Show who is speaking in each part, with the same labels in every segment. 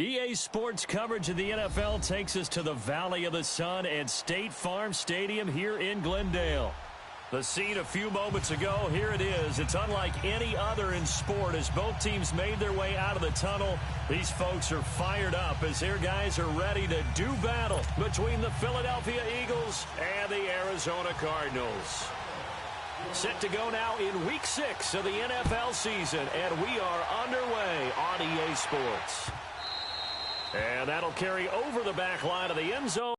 Speaker 1: EA Sports coverage of the NFL takes us to the Valley of the Sun at State Farm Stadium here in Glendale. The scene a few moments ago, here it is. It's unlike any other in sport as both teams made their way out of the tunnel. These folks are fired up as their guys are ready to do battle between the Philadelphia Eagles and the Arizona Cardinals. Set to go now in Week 6 of the NFL season, and we are underway on EA Sports. And that'll carry over the back line of the end zone.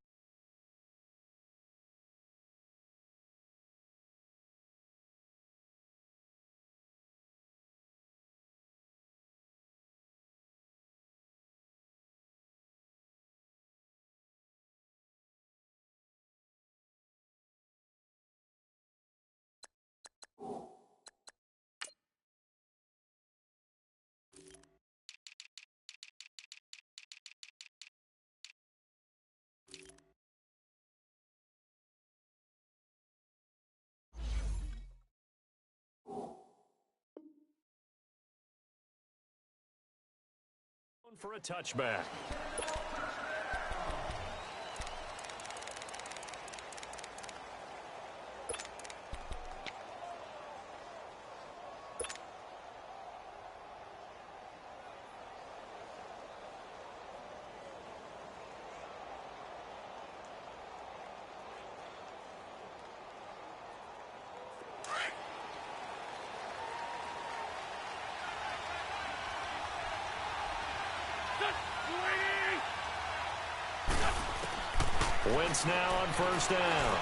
Speaker 1: For a touchback. Wentz now on first down.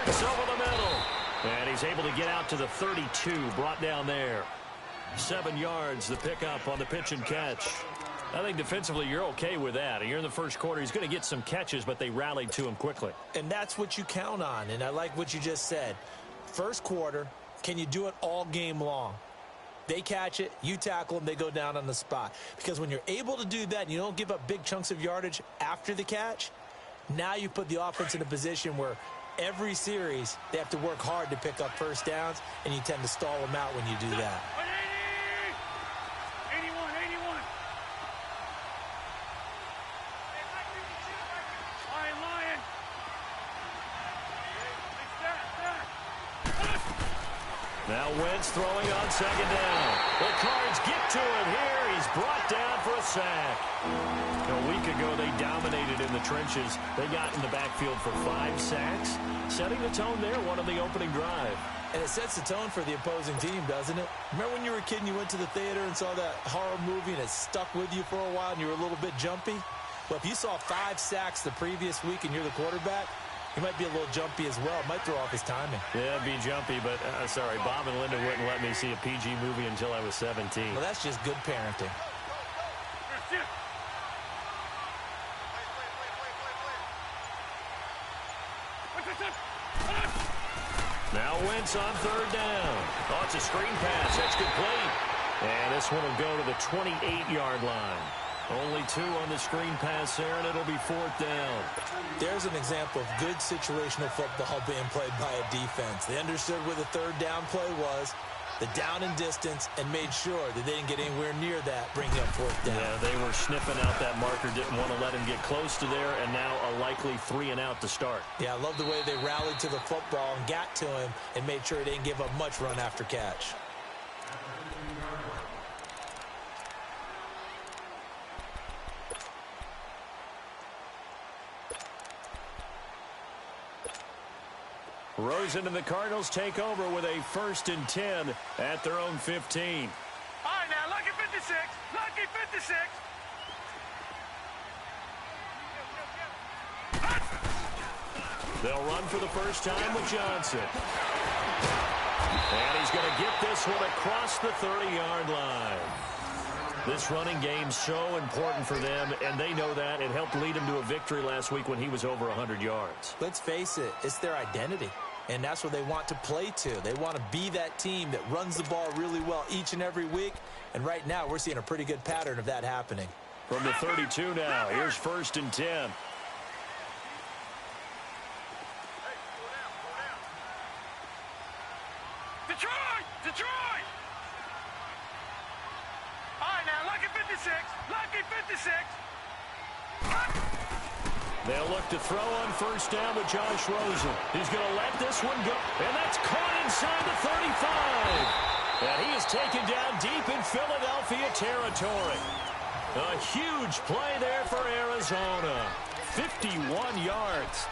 Speaker 1: Ertz over the middle. And he's able to get out to the 32, brought down there. 7 yards, the pickup on the pitch and catch. I think defensively you're okay with that. Here in the first quarter, he's going to get some catches, but they rallied to him quickly.
Speaker 2: And that's what you count on, and I like what you just said. First quarter, can you do it all game long? They catch it, you tackle them, they go down on the spot. Because when you're able to do that and you don't give up big chunks of yardage after the catch, now you put the offense in a position where every series they have to work hard to pick up first downs, and you tend to stall them out when you do that.
Speaker 3: 81. Lion.
Speaker 1: Now Wentz throwing on second down. The Cards get to him here. He's brought down for a sack. A week ago, they dominated in the trenches. They got in the backfield for 5 sacks, setting the tone there, one of the opening drive.
Speaker 2: And it sets the tone for the opposing team, doesn't it? Remember when you were a kid and you went to the theater and saw that horror movie and it stuck with you for a while and you were a little bit jumpy? Well, if you saw 5 sacks the previous week and you're the quarterback, he might be a little jumpy as well. It might throw off his timing.
Speaker 1: Yeah, it'd be jumpy, but sorry, Bob and Linda wouldn't let me see a PG movie until I was 17.
Speaker 2: Well, that's just good parenting.
Speaker 1: Now Wentz on third down. Oh, it's a screen pass. That's complete. And this one will go to the 28-yard line. Only 2 on the screen pass there, and it'll be 4th down.
Speaker 2: There's an example of good situational football being played by a defense. They understood where the third down play was, the down and distance, and made sure that they didn't get anywhere near that, bringing up 4th down.
Speaker 1: Yeah, they were sniffing out that marker, didn't want to let him get close to there, and now a likely 3 and out to start.
Speaker 2: Yeah, I love the way they rallied to the football and got to him and made sure he didn't give up much run after catch.
Speaker 1: Rosen and the Cardinals take over with a 1st and 10 at their own 15.
Speaker 3: All right, now, lucky 56. Lucky 56.
Speaker 1: They'll run for the first time with Johnson. And he's going to get this one across the 30-yard line. This running game's so important for them, and they know that. It helped lead him to a victory last week when he was over 100 yards.
Speaker 2: Let's face it, it's their identity, and that's what they want to play to. They want to be that team that runs the ball really well each and every week, and right now we're seeing a pretty good pattern of that happening.
Speaker 1: From the 32 now, here's 1st and 10.
Speaker 3: Detroit! All right, right, now, lucky 56. Lucky 56.
Speaker 1: They'll look to throw on first down with Josh Rosen. He's going to let this one go. And that's caught inside the 35. And he is taken down deep in Philadelphia territory. A huge play there for Arizona. 51 yards.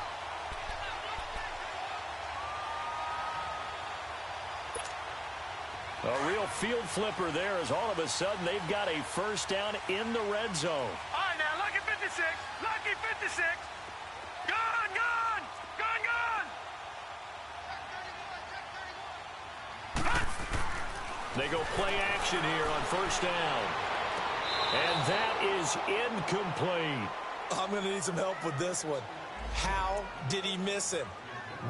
Speaker 1: A real field flipper there as all of a sudden they've got a first down in the red zone.
Speaker 3: All right, now, lucky 56. Lucky 56. Gone, gone. Gone, gone.
Speaker 1: They go play action here on first down. And that is incomplete.
Speaker 2: I'm going to need some help with this one. How did he miss him?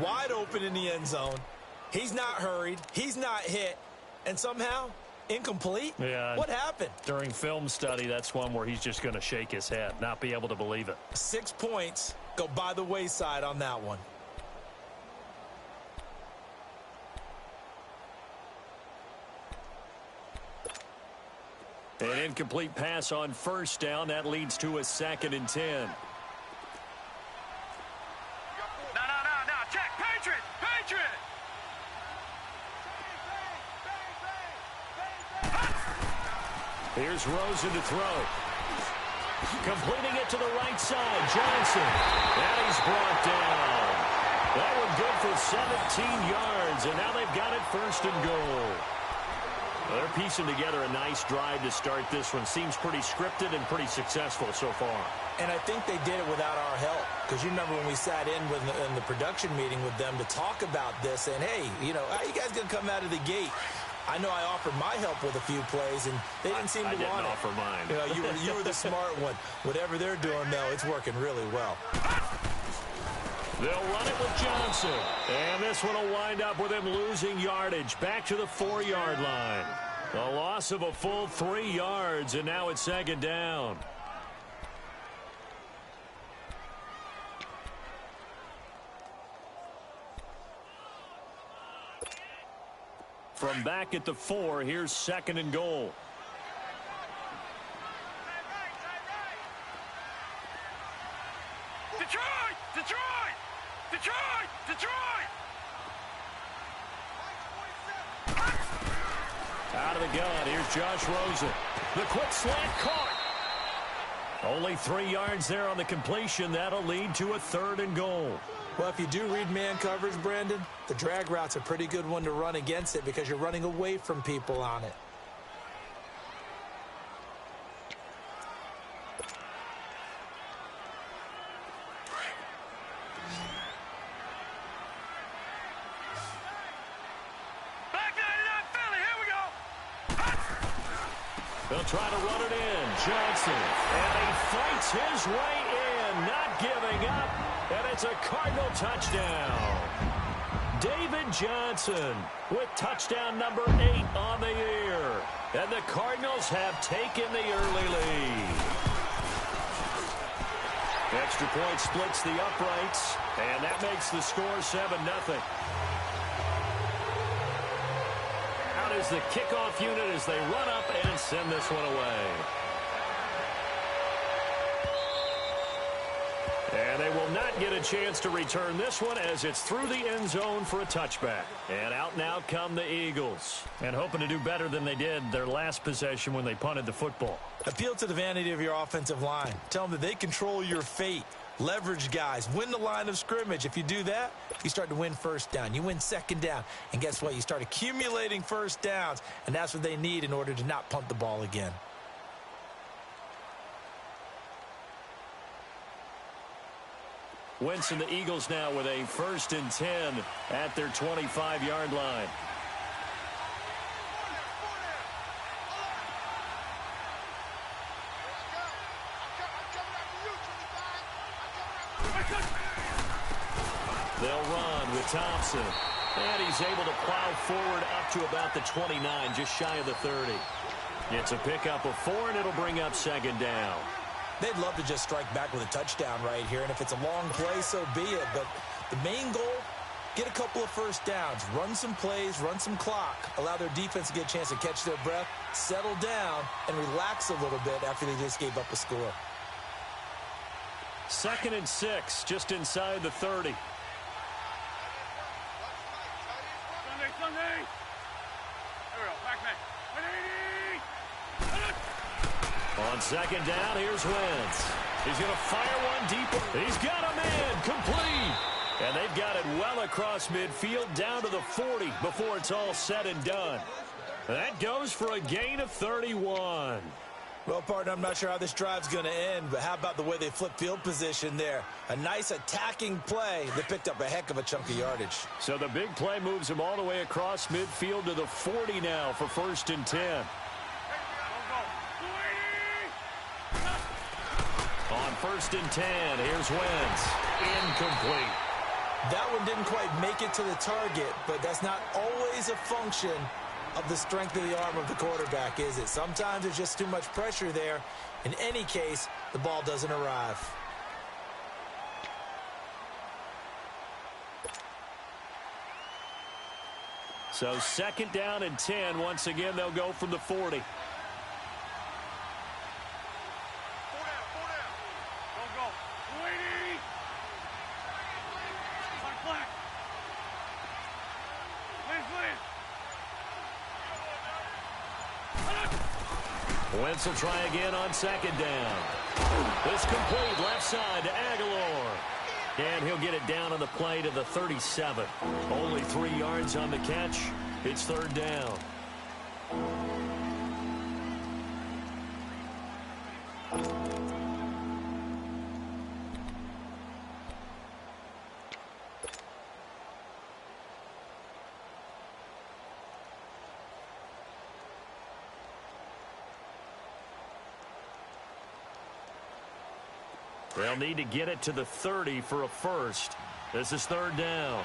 Speaker 2: Wide open in the end zone. He's not hurried. He's not hit. And somehow, incomplete?
Speaker 1: Yeah.
Speaker 2: What happened?
Speaker 1: During film study, that's one where he's just going to shake his head, not be able to believe it.
Speaker 2: 6 points go by the wayside on that one.
Speaker 1: An incomplete pass on first down. That leads to a 2nd and 10.
Speaker 3: No. Check. Patriot. Patriot.
Speaker 1: Here's Rosen to throw. Completing it to the right side. Johnson. And he's brought down. That one good for 17 yards. And now they've got it 1st and goal. Well, they're piecing together a nice drive to start this one. Seems pretty scripted and pretty successful so far.
Speaker 2: And I think they did it without our help. Because you remember when we sat in the production meeting with them to talk about this. And, hey, how you guys going to come out of the gate? I know I offered my help with a few plays, and they didn't seem to want it.
Speaker 1: I didn't offer mine.
Speaker 2: You were the smart one. Whatever they're doing, though, it's working really well.
Speaker 1: They'll run it with Johnson. And this one will wind up with him losing yardage back to the 4-yard line. A loss of a full 3 yards, and now it's 2nd down. From back at the 4, here's 2nd and goal.
Speaker 3: Detroit! Detroit! Detroit! Detroit!
Speaker 1: Out of the gun, here's Josh Rosen. The quick slant caught. Only 3 yards there on the completion. That'll lead to a 3rd and goal.
Speaker 2: Well, if you do read man coverage, Brandon, the drag route's a pretty good one to run against it because you're running away from people on it.
Speaker 3: Back 99 Philly, here we go.
Speaker 1: They'll try to run it in. Johnson. And he fights his way in, not giving up. And it's a Cardinal touchdown. David Johnson with touchdown number 8 on the year. And the Cardinals have taken the early lead. Extra point splits the uprights. And that makes the score 7-0. Out is the kickoff unit as they run up and send this one away. And they will not get a chance to return this one as it's through the end zone for a touchback. And out now come the Eagles. And hoping to do better than they did their last possession when they punted the football.
Speaker 2: Appeal to the vanity of your offensive line. Tell them that they control your fate. Leverage guys. Win the line of scrimmage. If you do that, you start to win first down. You win 2nd down. And guess what? You start accumulating first downs. And that's what they need in order to not punt the ball again.
Speaker 1: Wentz and the Eagles now with a 1st and 10 at their 25-yard line. They'll run with Thompson. And he's able to plow forward up to about the 29, just shy of the 30. It's a pickup of 4, and it'll bring up 2nd down.
Speaker 2: They'd love to just strike back with a touchdown right here, and if it's a long play, so be it. But the main goal get a couple of first downs, run some plays, run some clock, allow their defense to get a chance to catch their breath, settle down, and relax a little bit after they just gave up a score.
Speaker 1: 2nd and 6, just inside the 30.
Speaker 3: Sunday. Here we go. Back man. 180.
Speaker 1: On 2nd down, here's Wentz. He's going to fire one deep. He's got a man complete. And they've got it well across midfield down to the 40 before it's all said and done. That goes for a gain of 31.
Speaker 2: Well, partner, I'm not sure how this drive's going to end, but how about the way they flip field position there? A nice attacking play that picked up a heck of a chunk of yardage.
Speaker 1: So the big play moves him all the way across midfield to the 40 now for 1st and 10. On 1st and 10, here's Wentz. Incomplete.
Speaker 2: That one didn't quite make it to the target, but that's not always a function of the strength of the arm of the quarterback, is it? Sometimes there's just too much pressure there. In any case, the ball doesn't arrive.
Speaker 1: So 2nd down and 10. Once again, they'll go from the 40.
Speaker 3: 4 down. Go. 280. Flag.
Speaker 1: Wentz will try again on 2nd down. This complete left side to Aguilar. And he'll get it down on the play to the 37. Only 3 yards on the catch. It's 3rd down. They'll need to get it to the 30 for a first. This is 3rd down.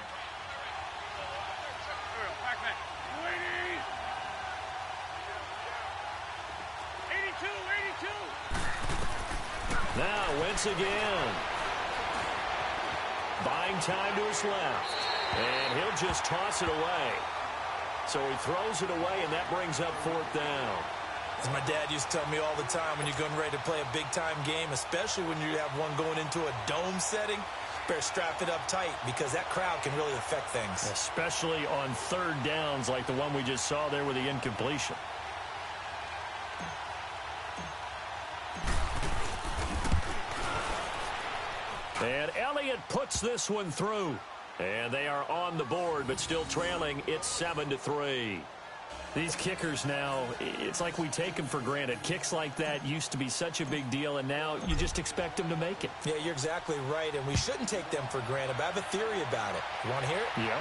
Speaker 1: Now Wentz again. Buying time to his left. And he'll just toss it away. So he throws it away, and that brings up 4th down.
Speaker 2: As my dad used to tell me all the time, when you're getting ready to play a big-time game, especially when you have one going into a dome setting, better strap it up tight because that crowd can really affect things.
Speaker 1: Especially on 3rd downs like the one we just saw there with the incompletion. And Elliott puts this one through. And they are on the board, but still trailing. It's 7-3. These kickers now, it's like we take them for granted. Kicks like that used to be such a big deal, and now you just expect them to make it.
Speaker 2: Yeah, you're exactly right, and we shouldn't take them for granted, but I have a theory about it. You want to hear it?
Speaker 1: Yeah.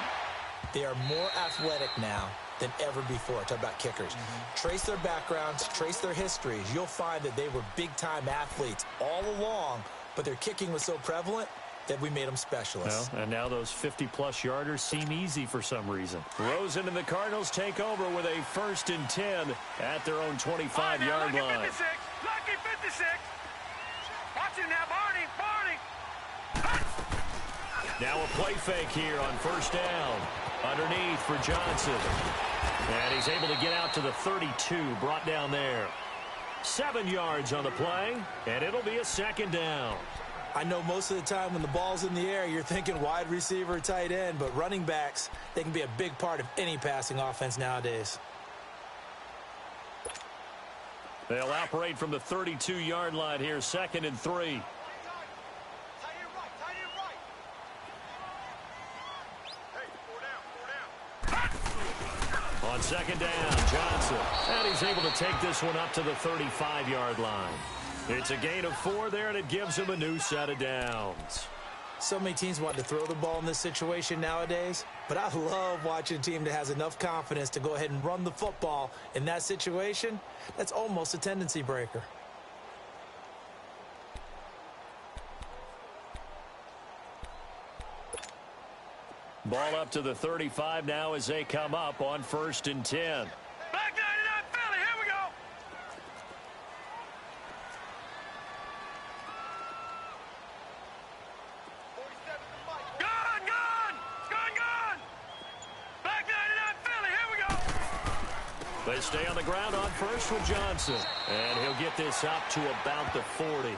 Speaker 2: They are more athletic now than ever before. Talk about kickers. Trace their backgrounds, trace their histories. You'll find that they were big-time athletes all along, but their kicking was so prevalent that we made them specialists.
Speaker 1: Well, and now those 50-plus yarders seem easy for some reason. Rosen and the Cardinals take over with a 1st and 10 at their own 25-yard line.
Speaker 3: Lucky 56. Watch it now, Barney.
Speaker 1: Now a play fake here on 1st down. Underneath for Johnson. And he's able to get out to the 32, brought down there. 7 yards on the play, and it'll be a 2nd down.
Speaker 2: I know most of the time when the ball's in the air, you're thinking wide receiver, tight end, but running backs, they can be a big part of any passing offense nowadays.
Speaker 1: They'll operate from the 32-yard line here, 2nd and 3. On 2nd down, Johnson. And he's able to take this one up to the 35-yard line. It's a gain of 4 there, and it gives him a new set of downs.
Speaker 2: So many teams want to throw the ball in this situation nowadays, but I love watching a team that has enough confidence to go ahead and run the football in that situation. That's almost a tendency breaker.
Speaker 1: Ball up to the 35 now as they come up on 1st and 10.
Speaker 3: Black 99 Philly, here we go. Gone.
Speaker 1: They stay on the ground on first with Johnson. And he'll get this up to about the 40.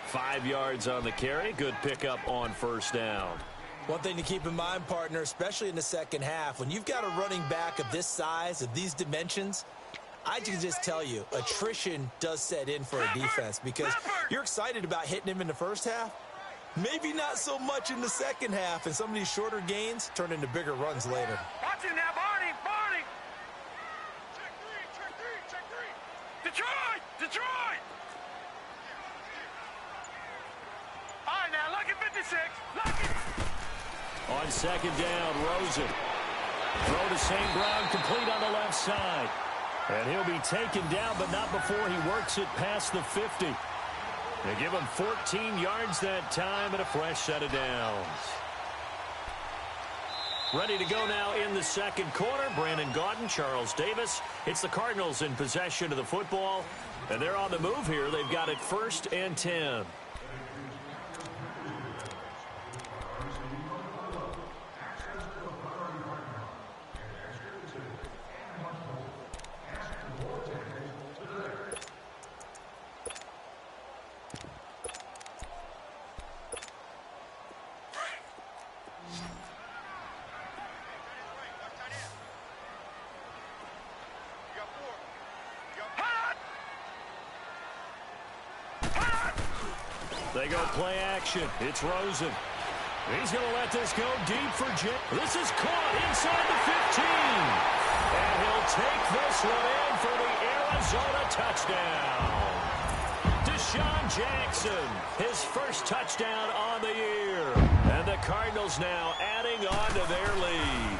Speaker 1: 5 yards on the carry. Good pickup on first down.
Speaker 2: One thing to keep in mind, partner, especially in the second half, when you've got a running back of this size, of these dimensions, I can just tell you, attrition does set in for a defense because you're excited about hitting him in the first half. Maybe not so much in the second half, and some of these shorter gains turn into bigger runs later.
Speaker 3: Watch him now, Barney, Barney. Check three. Detroit. All right, now, lucky 56. Lucky.
Speaker 1: On second down, Rosen. Throw to St. Brown, complete on the left side. And he'll be taken down, but not before he works it past the 50. They give him 14 yards that time and a fresh set of downs. Ready to go now in the second quarter. Brandon Gaudin, Charles Davis. It's the Cardinals in possession of the football. And they're on the move here. They've got it 1st and 10. They go play action. It's Rosen. He's going to let this go deep for Jim. This is caught inside the 15. And he'll take this one in for the Arizona touchdown. Deshaun Jackson, his first touchdown on the year. And the Cardinals now adding on to their lead.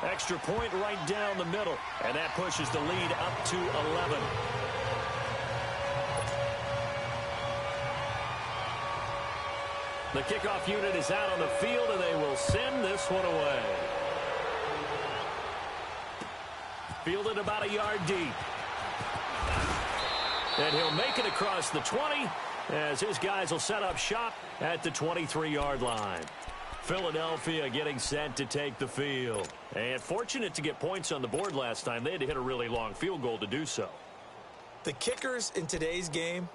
Speaker 1: Extra point right down the middle. And that pushes the lead up to 11. The kickoff unit is out on the field, and they will send this one away. Fielded about a yard deep. And he'll make it across the 20 as his guys will set up shop at the 23-yard line. Philadelphia getting set to take the field. And fortunate to get points on the board last time. They had to hit a really long field goal to do so.
Speaker 2: The kickers in today's game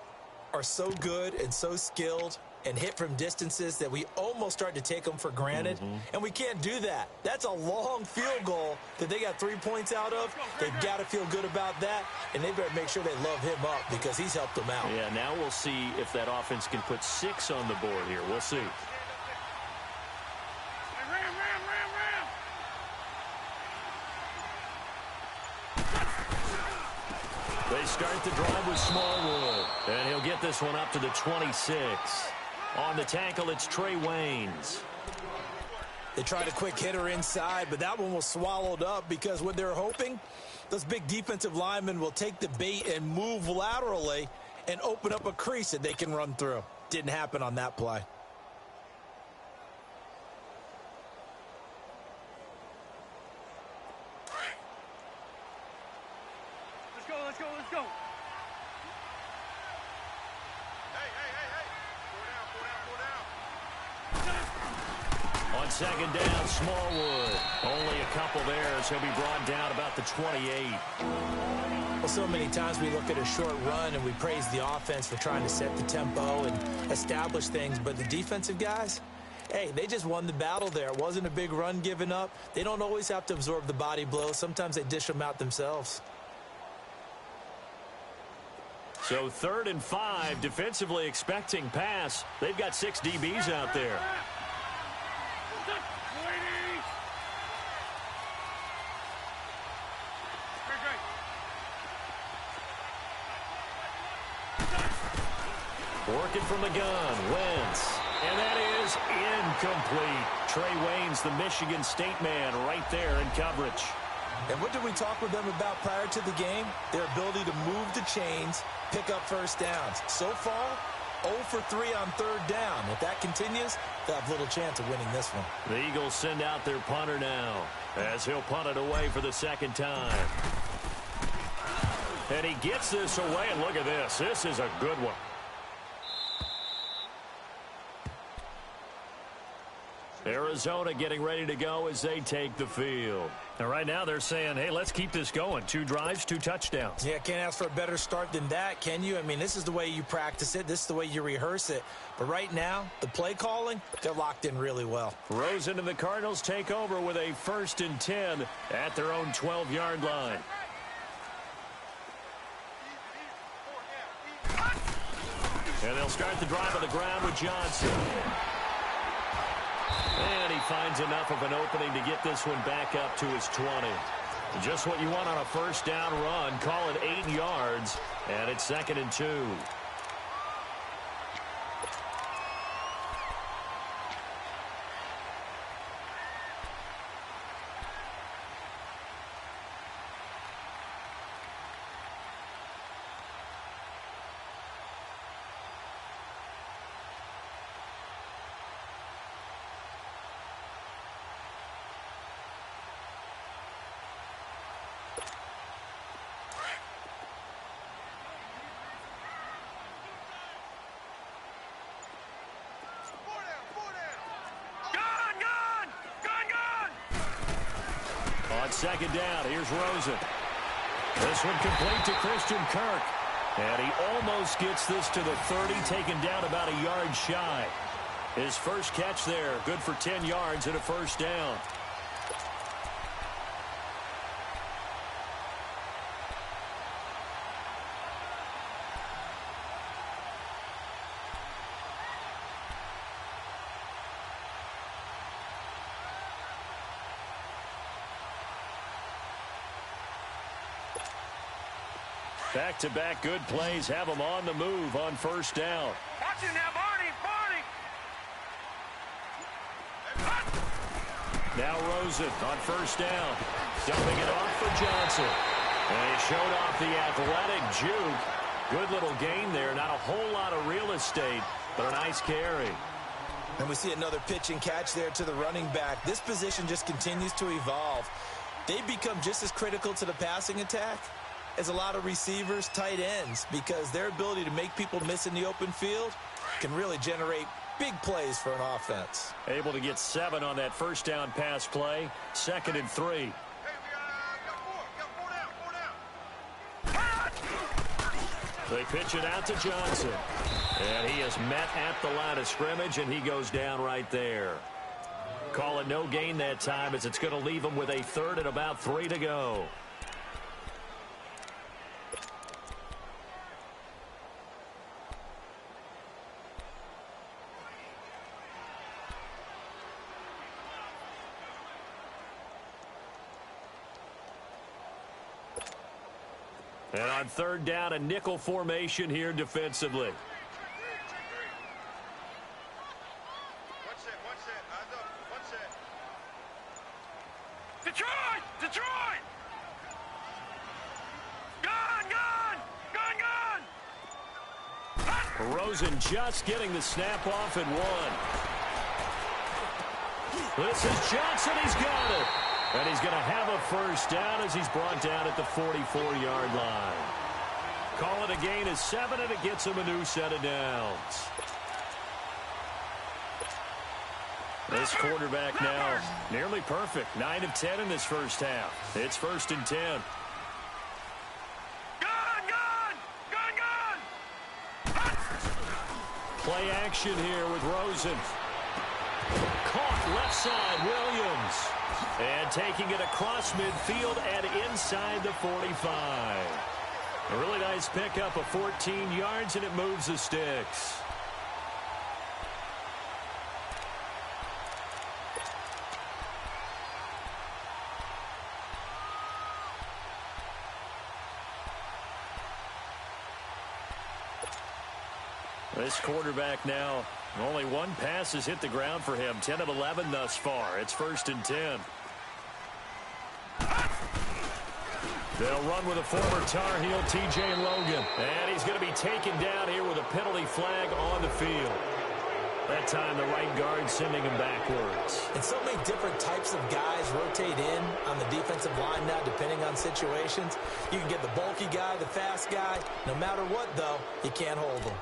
Speaker 2: are so good and so skilled and hit from distances that we almost start to take them for granted. And we can't do that. That's a long field goal that they got 3 points out of. They've got to feel good about that, and they better make sure they love him up because he's helped them out.
Speaker 1: Yeah, now we'll see if that offense can put 6 on the board here. We'll see. They start the drive with Smallwood, and he'll get this one up to the 26. On the tackle, it's Trey Waynes.
Speaker 2: They tried a quick hitter inside, but that one was swallowed up because what they're hoping, those big defensive linemen will take the bait and move laterally and open up a crease that they can run through. Didn't happen on that play.
Speaker 3: Let's go.
Speaker 1: On second down, Smallwood. Only a couple there as he'll be brought down about the 28.
Speaker 2: Well, so many times we look at a short run and we praise the offense for trying to set the tempo and establish things, but the defensive guys, hey, they just won the battle there. It wasn't a big run given up. They don't always have to absorb the body blows. Sometimes they dish them out themselves.
Speaker 1: So 3rd and 5, defensively expecting pass. They've got 6 DBs out there. Working from the gun, Wentz. And that is incomplete. Trey Waynes, the Michigan State man, right there in coverage.
Speaker 2: And what did we talk with them about prior to the game? Their ability to move the chains, pick up first downs. So far, 0 for 3 on 3rd down. If that continues, they'll have little chance of winning this one.
Speaker 1: The Eagles send out their punter now as he'll punt it away for the 2nd time. And he gets this away, and look at this. This is a good one. Arizona getting ready to go as they take the field. And right now they're saying, hey, let's keep this going. 2 drives, 2 touchdowns.
Speaker 2: Yeah, can't ask for a better start than that, can you? I mean, this is the way you practice it. This is the way you rehearse it. But right now, the play calling, they're locked in really well.
Speaker 1: Rosen and the Cardinals take over with a 1st and 10 at their own 12-yard line. And they'll start the drive on the ground with Johnson. And he finds enough of an opening to get this one back up to his 20. Just what you want on a 1st down run. Call it 8 yards, and it's 2nd and 2. On 2nd down, here's Rosen. This one complete to Christian Kirk. And he almost gets this to the 30, taken down about a yard shy. His first catch there, good for 10 yards and a 1st down. Back-to-back good plays have them on the move on 1st down.
Speaker 3: Watch it now, Barney!
Speaker 1: Now Rosen on 1st down. Dumping it off for Johnson. And he showed off the athletic juke. Good little gain there. Not a whole lot of real estate, but a nice carry.
Speaker 2: And we see another pitch and catch there to the running back. This position just continues to evolve. They become just as critical to the passing attack as a lot of receivers, tight ends, because their ability to make people miss in the open field can really generate big plays for an offense.
Speaker 1: Able to get 7 on that 1st down pass play. 2nd and 3.
Speaker 3: Hey, we got 4 down.
Speaker 1: They pitch it out to Johnson. And he is met at the line of scrimmage, and he goes down right there. Call it no gain that time, as it's going to leave him with a 3rd and about 3 to go. And on 3rd down, a nickel formation here defensively.
Speaker 3: Detroit! Gone!
Speaker 1: Rosen just getting the snap off at 1. This is Johnson. He's got it. And he's going to have a 1st down as he's brought down at the 44-yard line. Call it a gain of 7, and it gets him a new set of downs. This quarterback now nearly perfect. 9 of 10 in this 1st half. It's 1st and 10. Play action here with Rosen. Caught left side, Williams. And taking it across midfield and inside the 45. A really nice pickup of 14 yards, and it moves the sticks. This quarterback now, only 1 pass has hit the ground for him. 10 of 11 thus far. It's 1st and 10. They'll run with a former Tar Heel, T.J. Logan. And he's going to be taken down here with a penalty flag on the field. That time, the right guard sending him backwards.
Speaker 2: And so many different types of guys rotate in on the defensive line now, depending on situations. You can get the bulky guy, the fast guy. No matter what, though, you can't hold them.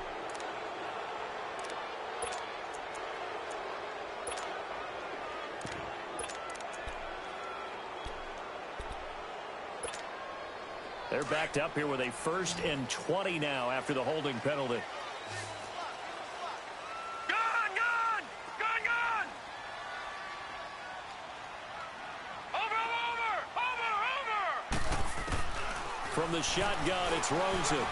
Speaker 1: They're backed up here with a 1st and 20 now after the holding penalty.
Speaker 3: Gone, gone! Gone, gone! Over!
Speaker 1: From the shotgun, it's Rosen.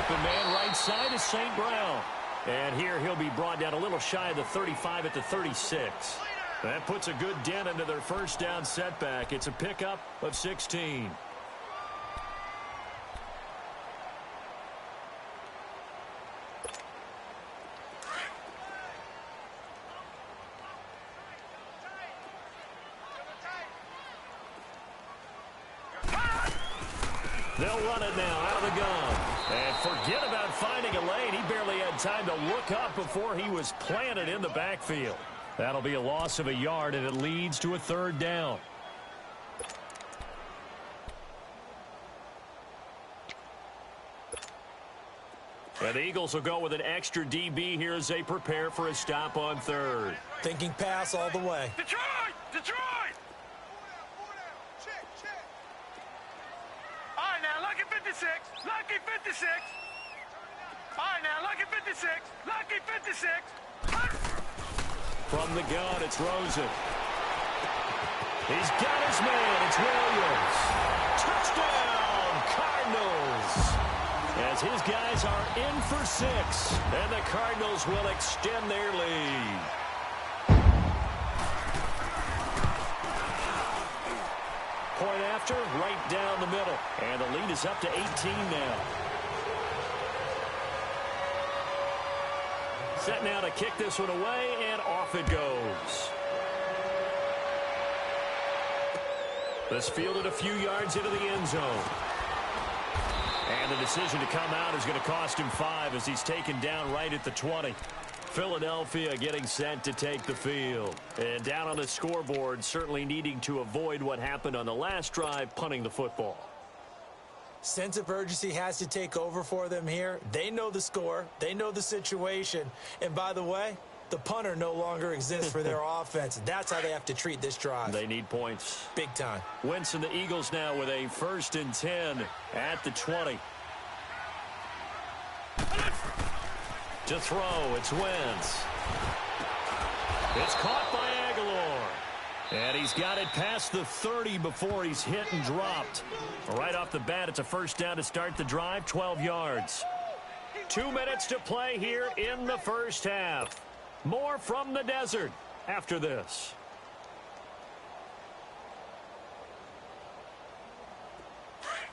Speaker 1: Open man right side is St. Brown. And here he'll be brought down a little shy of the 35 at the 36. That puts a good dent into their first down setback. It's a pickup of 16. They'll run it now out of the gun. And forget about finding a lane. He barely had time to look up before he was planted in the backfield. That'll be a loss of a yard, and it leads to a 3rd down. And the Eagles will go with an extra DB here as they prepare for a stop on 3rd.
Speaker 2: Thinking pass all the way.
Speaker 3: Detroit! Detroit! All right, now, lucky 56. Lucky 56. All right, now, lucky 56. Lucky 56.
Speaker 1: From the gun, it's Rosen. He's got his man. It's Williams. Touchdown, Cardinals. As his guys are in for 6. And the Cardinals will extend their lead. Point after, right down the middle. And the lead is up to 18 now. Set now to kick this one away, and off it goes. This fielded a few yards into the end zone. And the decision to come out is going to cost him 5 as he's taken down right at the 20. Philadelphia getting set to take the field. And down on the scoreboard, certainly needing to avoid what happened on the last drive, punting the football.
Speaker 2: Sense of urgency has to take over for them here. They know the score. They know the situation. And by the way, the punter no longer exists for their offense. That's how they have to treat this drive.
Speaker 1: They need points.
Speaker 2: Big time.
Speaker 1: Wentz and the Eagles now with a 1st and 10 at the 20. To throw, it's Wentz. It's caught by Aguilar. And he's got it past the 30 before he's hit and dropped. Right off the bat, it's a 1st down to start the drive, 12 yards. 2 minutes to play here in the first half. More from the desert after this.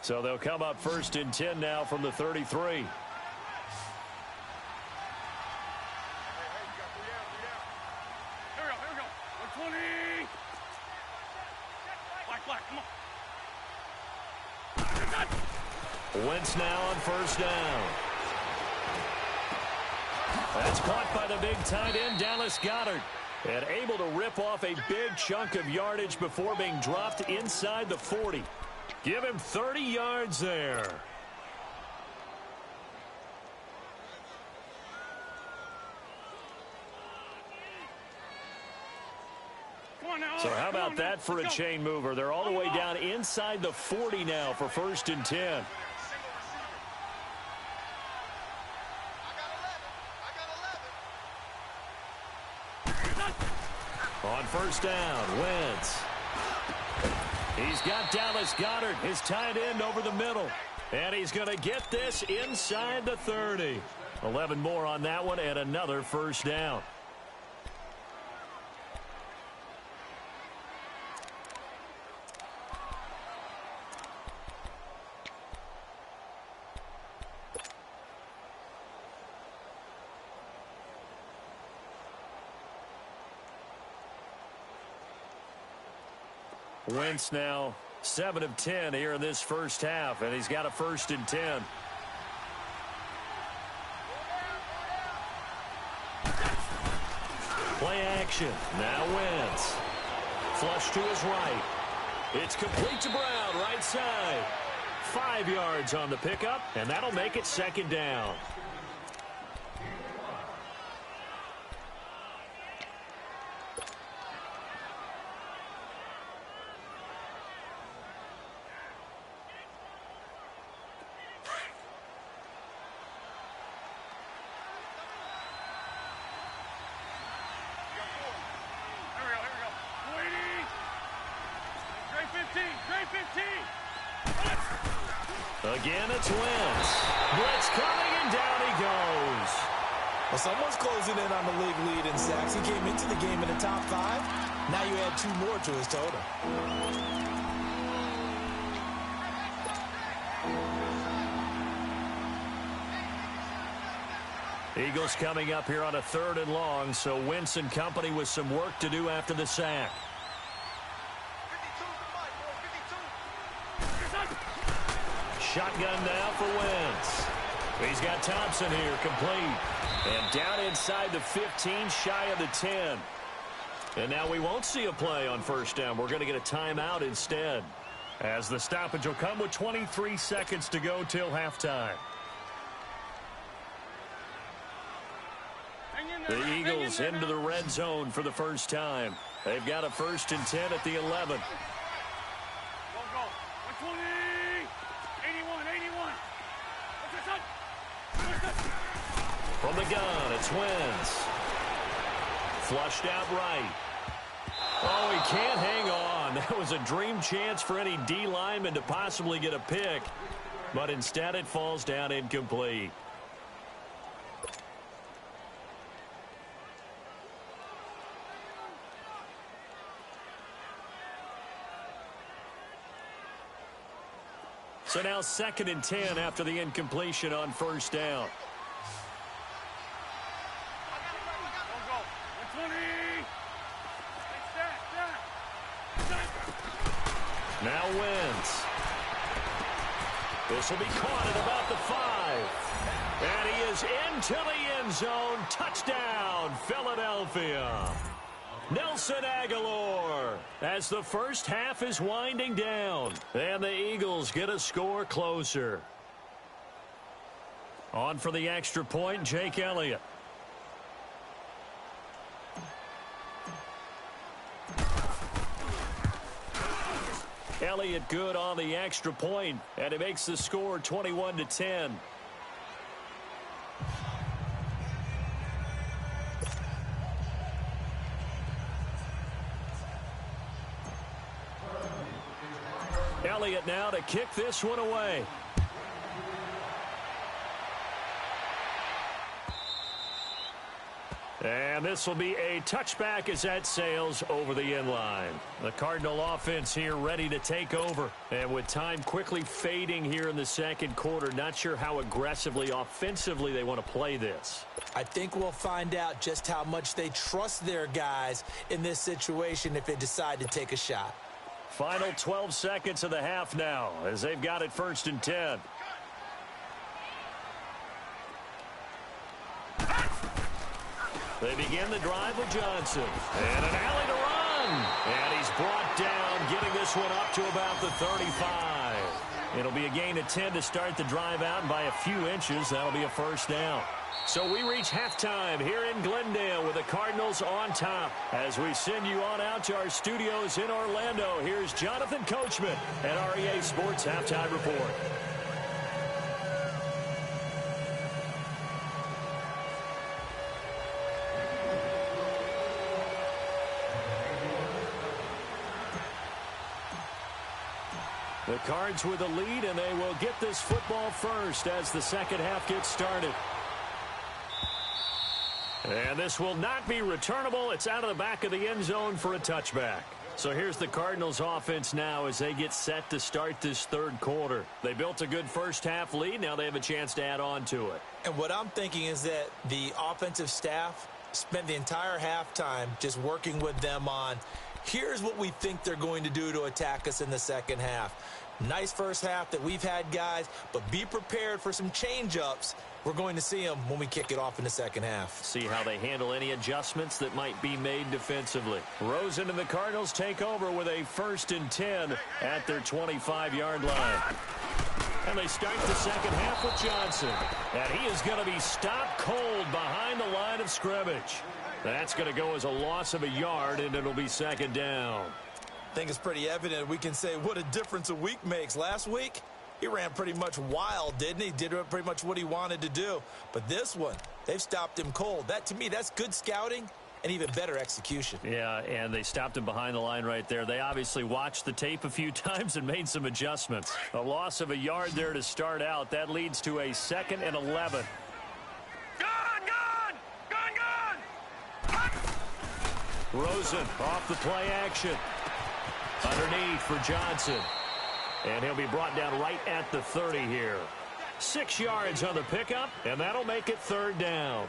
Speaker 1: So they'll come up 1st and 10 now from the 33. Wentz now on 1st down. That's caught by the big tight end, Dallas Goedert. And able to rip off a big chunk of yardage before being dropped inside the 40. Give him 30 yards there. So how about that for a chain mover? They're all the way down inside the 40 now for 1st and 10. On 1st down, Wentz. He's got Dallas Goedert, his tight end, over the middle. And he's going to get this inside the 30. 11 more on that one and another 1st down. Wentz now 7 of 10 here in this first half, and he's got a 1st and 10. Play action. Now Wentz. Flush to his right. It's complete to Brown, right side. 5 yards on the pickup, and that'll make it 2nd down. Again, it's Wentz. Blitz coming, and down he goes.
Speaker 2: Well, someone's closing in on the league lead in sacks. He came into the game in the top 5. Now you add 2 more to his total.
Speaker 1: Eagles coming up here on a 3rd and long, so Wentz and company with some work to do after the sack. Shotgun now for Wentz. He's got Thompson here, complete. And down inside the 15, shy of the 10. And now we won't see a play on 1st down. We're going to get a timeout instead, as the stoppage will come with 23 seconds to go till halftime. The Eagles into the red zone for the first time. They've got a 1st and 10 at the 11.
Speaker 3: Go. 120. 81.
Speaker 1: From the gun, it's Wentz. Flushed out right. Oh, he can't hang on. That was a dream chance for any D lineman to possibly get a pick. But instead it falls down incomplete. So now 2nd and 10 after the incompletion on 1st down.
Speaker 3: Go. 120.
Speaker 1: Now Wentz. This will be caught at about the 5. And he is into the end zone. Touchdown, Philadelphia. Nelson Aguilar, as the first half is winding down. And the Eagles get a score closer. On for the extra point, Jake Elliott. Elliott good on the extra point, and it makes the score 21-10. Elliott now to kick this one away. And this will be a touchback as that sails over the end line. The Cardinal offense here ready to take over. And with time quickly fading here in the 2nd quarter, not sure how aggressively offensively they want to play this.
Speaker 2: I think we'll find out just how much they trust their guys in this situation if they decide to take a shot.
Speaker 1: Final 12 seconds of the half now as they've got it 1st and 10. They begin the drive with Johnson. And an alley to run. And he's brought down, getting this one up to about the 35. It'll be a gain of 10 to start the drive out, and by a few inches, that'll be a 1st down. So we reach halftime here in Glendale with the Cardinals on top. As we send you on out to our studios in Orlando, here's Jonathan Coachman at REA Sports Halftime Report. The Cards with the lead, and they will get this football first as the 2nd half gets started. And this will not be returnable. It's out of the back of the end zone for a touchback. So here's the Cardinals offense now as they get set to start this 3rd quarter. They built a good first half lead. Now they have a chance to add on to it.
Speaker 2: And what I'm thinking is that the offensive staff spent the entire halftime just working with them on, here's what we think they're going to do to attack us in the 2nd half. Nice first half that we've had, guys, but be prepared for some change-ups. We're going to see them when we kick it off in the 2nd half.
Speaker 1: See how they handle any adjustments that might be made defensively. Rosen and the Cardinals take over with a 1st and 10 at their 25-yard line. And they start the 2nd half with Johnson. And he is going to be stopped cold behind the line of scrimmage. That's going to go as a loss of a yard, and it'll be 2nd down.
Speaker 2: I think it's pretty evident. We can say what a difference a week makes. Last week, he ran pretty much wild, didn't he? Did pretty much what he wanted to do. But this one, they've stopped him cold. That, to me, that's good scouting and even better execution.
Speaker 1: Yeah, and they stopped him behind the line right there. They obviously watched the tape a few times and made some adjustments. A loss of a yard there to start out. That leads to a 2nd and 11. Rosen off the play action. Underneath for Johnson. And he'll be brought down right at the 30 here. 6 yards on the pickup, and that'll make it 3rd down.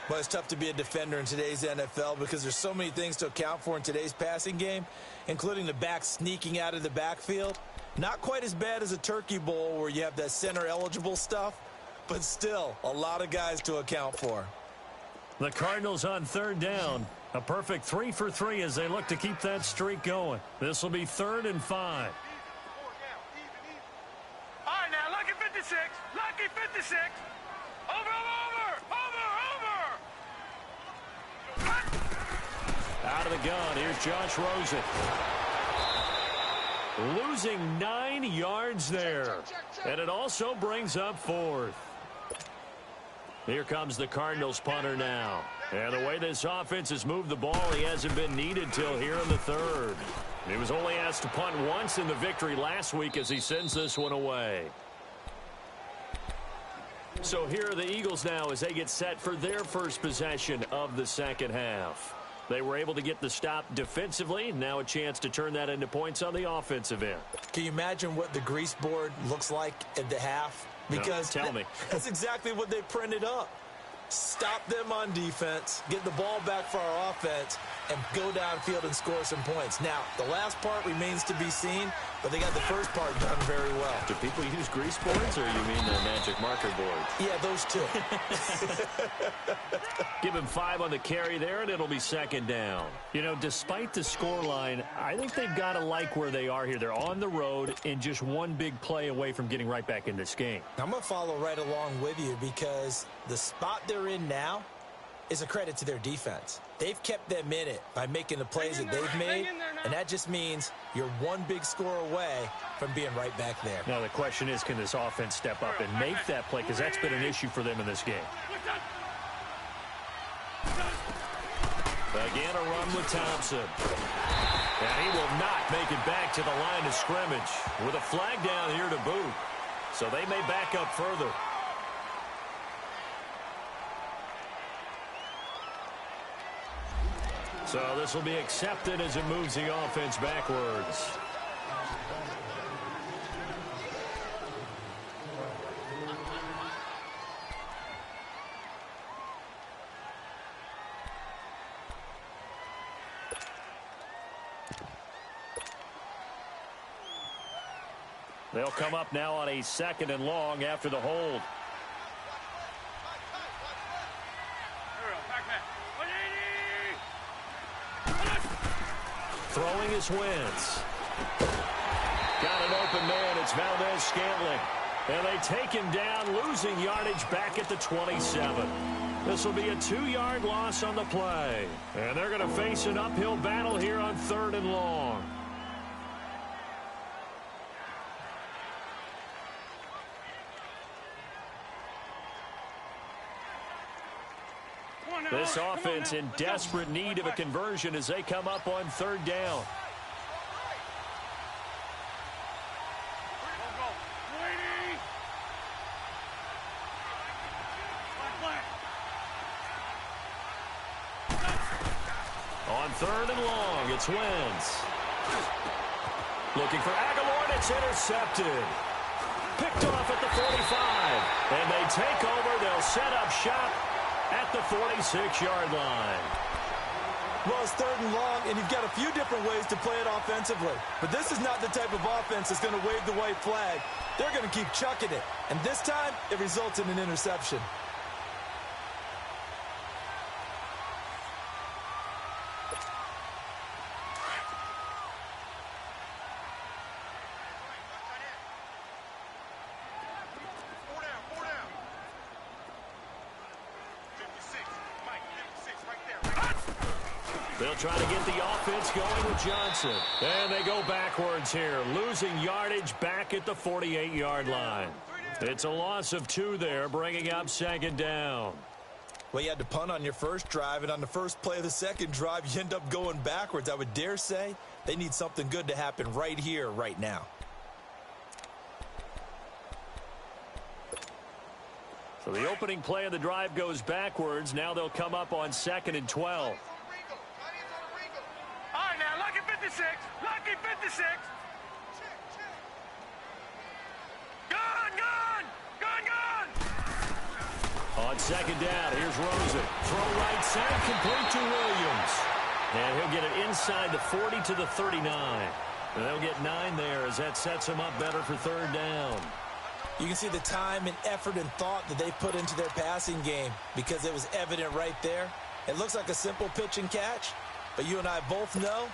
Speaker 2: Well, it's tough to be a defender in today's NFL because there's so many things to account for in today's passing game, including the back sneaking out of the backfield. Not quite as bad as a turkey bowl where you have that center-eligible stuff, but still a lot of guys to account for.
Speaker 1: The Cardinals on 3rd down. A perfect 3 for 3 as they look to keep that streak going. This will be 3rd and 5.
Speaker 3: All right, now, lucky 56. Lucky 56. Over.
Speaker 1: Out of the gun, here's Josh Rosen. Losing 9 yards there. And it also brings up 4th. Here comes the Cardinals punter now. And the way this offense has moved the ball, he hasn't been needed till here in the 3rd. He was only asked to punt once in the victory last week as he sends this one away. So here are the Eagles now as they get set for their first possession of the 2nd half. They were able to get the stop defensively. Now a chance to turn that into points on the offensive end.
Speaker 2: Can you imagine what the grease board looks like at the half? Because
Speaker 1: no, tell me.
Speaker 2: That's exactly what they printed up. Stop them on defense, get the ball back for our offense, and go downfield and score some points. Now, the last part remains to be seen, but they got the first part done very well.
Speaker 1: Do people use grease boards, or you mean the magic marker boards?
Speaker 2: Yeah, those two.
Speaker 1: Give him 5 on the carry there, and it'll be 2nd down. You know, despite the scoreline, I think they've got to like where they are here. They're on the road and just one big play away from getting right back in this game.
Speaker 2: I'm going to follow right along with you because the spot they're in now is a credit to their defense. They've kept them in it by making the plays that they've made, and that just means you're one big score away from being right back there.
Speaker 1: Now, the question is, can this offense step up and make that play? Because that's been an issue for them in this game. Again, a run with Thompson. And he will not make it back to the line of scrimmage with a flag down here to boot. So they may back up further. So this will be accepted as it moves the offense backwards. They'll come up now on a 2nd and long after the hold. Throwing his Wentz. Got an open man. It's Valdez-Scantling. And they take him down, losing yardage back at the 27. This will be a 2-yard loss on the play. And they're going to face an uphill battle here on 3rd and long. This offense in desperate need of a conversion as they come up on 3rd down. On 3rd and long, it's Wentz. Looking for Aguilar, and it's intercepted. Picked off at the 45. And they take over. They'll set up shop at the 46-yard line.
Speaker 2: Well, it's 3rd and long, and you've got a few different ways to play it offensively. But this is not the type of offense that's going to wave the white flag. They're going to keep chucking it. And this time, it results in an interception.
Speaker 1: They'll try to get the offense going with Johnson. And they go backwards here, losing yardage back at the 48-yard line. It's a loss of 2 there, bringing up 2nd down.
Speaker 2: Well, you had to punt on your first drive, and on the first play of the second drive, you end up going backwards. I would dare say they need something good to happen right here, right now.
Speaker 1: So the opening play of the drive goes backwards. Now they'll come up on 2nd and 12.
Speaker 3: All right, now, lucky 56. Lucky 56. Gone.
Speaker 1: On 2nd down, here's Rosen. Throw right side, complete to Williams. And he'll get it inside the 40 to the 39. And they'll get 9 there as that sets him up better for 3rd down.
Speaker 2: You can see the time and effort and thought that they put into their passing game because it was evident right there. It looks like a simple pitch and catch, but you and I both know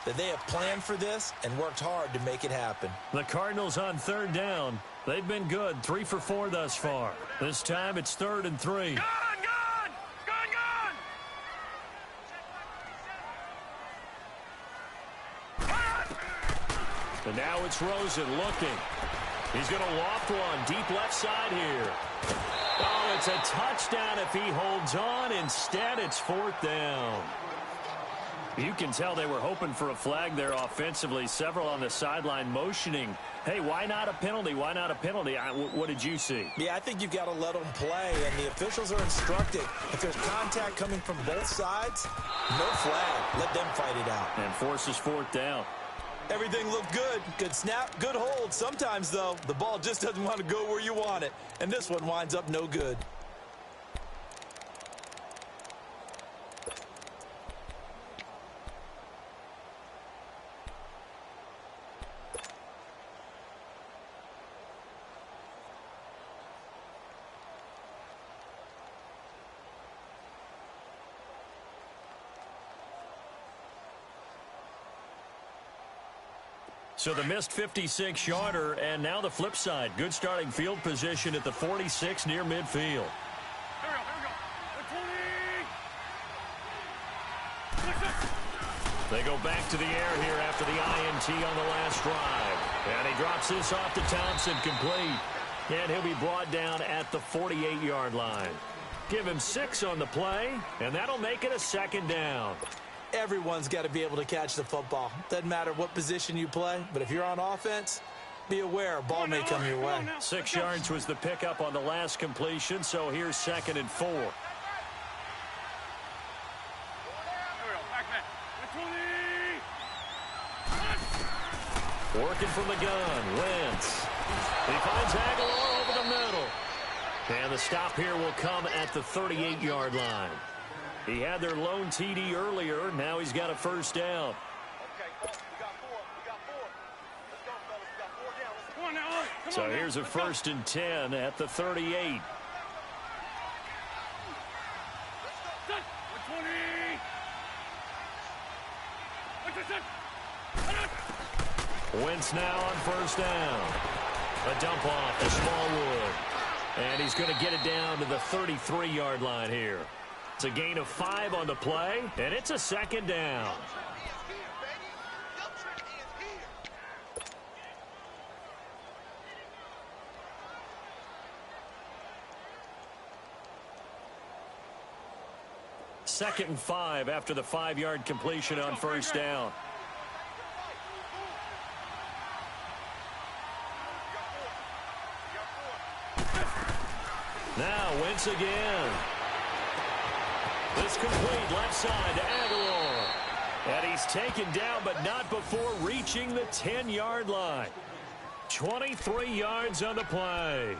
Speaker 2: that they have planned for this and worked hard to make it happen.
Speaker 1: The Cardinals on 3rd down. They've been good, 3 for 4 thus far. This time it's 3rd and 3.
Speaker 3: Gone.
Speaker 1: And now it's Rosen looking. He's going to loft one deep left side here. Oh, it's a touchdown if he holds on. Instead, it's 4th down. You can tell they were hoping for a flag there offensively. Several on the sideline motioning. Hey, why not a penalty? Why not a penalty? What did you see?
Speaker 2: Yeah, I think you've got to let them play, and the officials are instructed. If there's contact coming from both sides, no flag. Let them fight it out.
Speaker 1: And forces 4th down.
Speaker 2: Everything looked good. Good snap, good hold. Sometimes, though, the ball just doesn't want to go where you want it. And this one winds up no good.
Speaker 1: So the missed 56-yarder, and now the flip side. Good starting field position at the 46 near midfield.
Speaker 3: Here we go.
Speaker 1: They go back to the air here after the INT on the last drive. And he drops this off to Thompson, complete. And he'll be brought down at the 48-yard line. Give him 6 on the play, and that'll make it a 2nd down.
Speaker 2: Everyone's got to be able to catch the football. Doesn't matter what position you play, but if you're on offense, be aware a ball may come your way.
Speaker 1: 6 yards was the pickup on the last completion, so here's 2nd and 4. Working from the gun, Wentz. He finds Aguilar over the middle. And the stop here will come at the 38-yard line. He had their lone TD earlier. Now he's got a 1st down.
Speaker 3: Okay, we got 4. Let's go, fellas. We got 4 down. Come on now.
Speaker 1: So here's a 1st and 10 at the 38. Wentz now on 1st down. A dump off to Smallwood. And he's going to get it down to the 33-yard line here. It's a gain of 5 on the play, and it's a 2nd down. Second and 5 after the 5-yard completion on 1st down. Now Wentz again. This complete left side to Aguilar. And he's taken down, but not before reaching the 10-yard line. 23 yards on the play.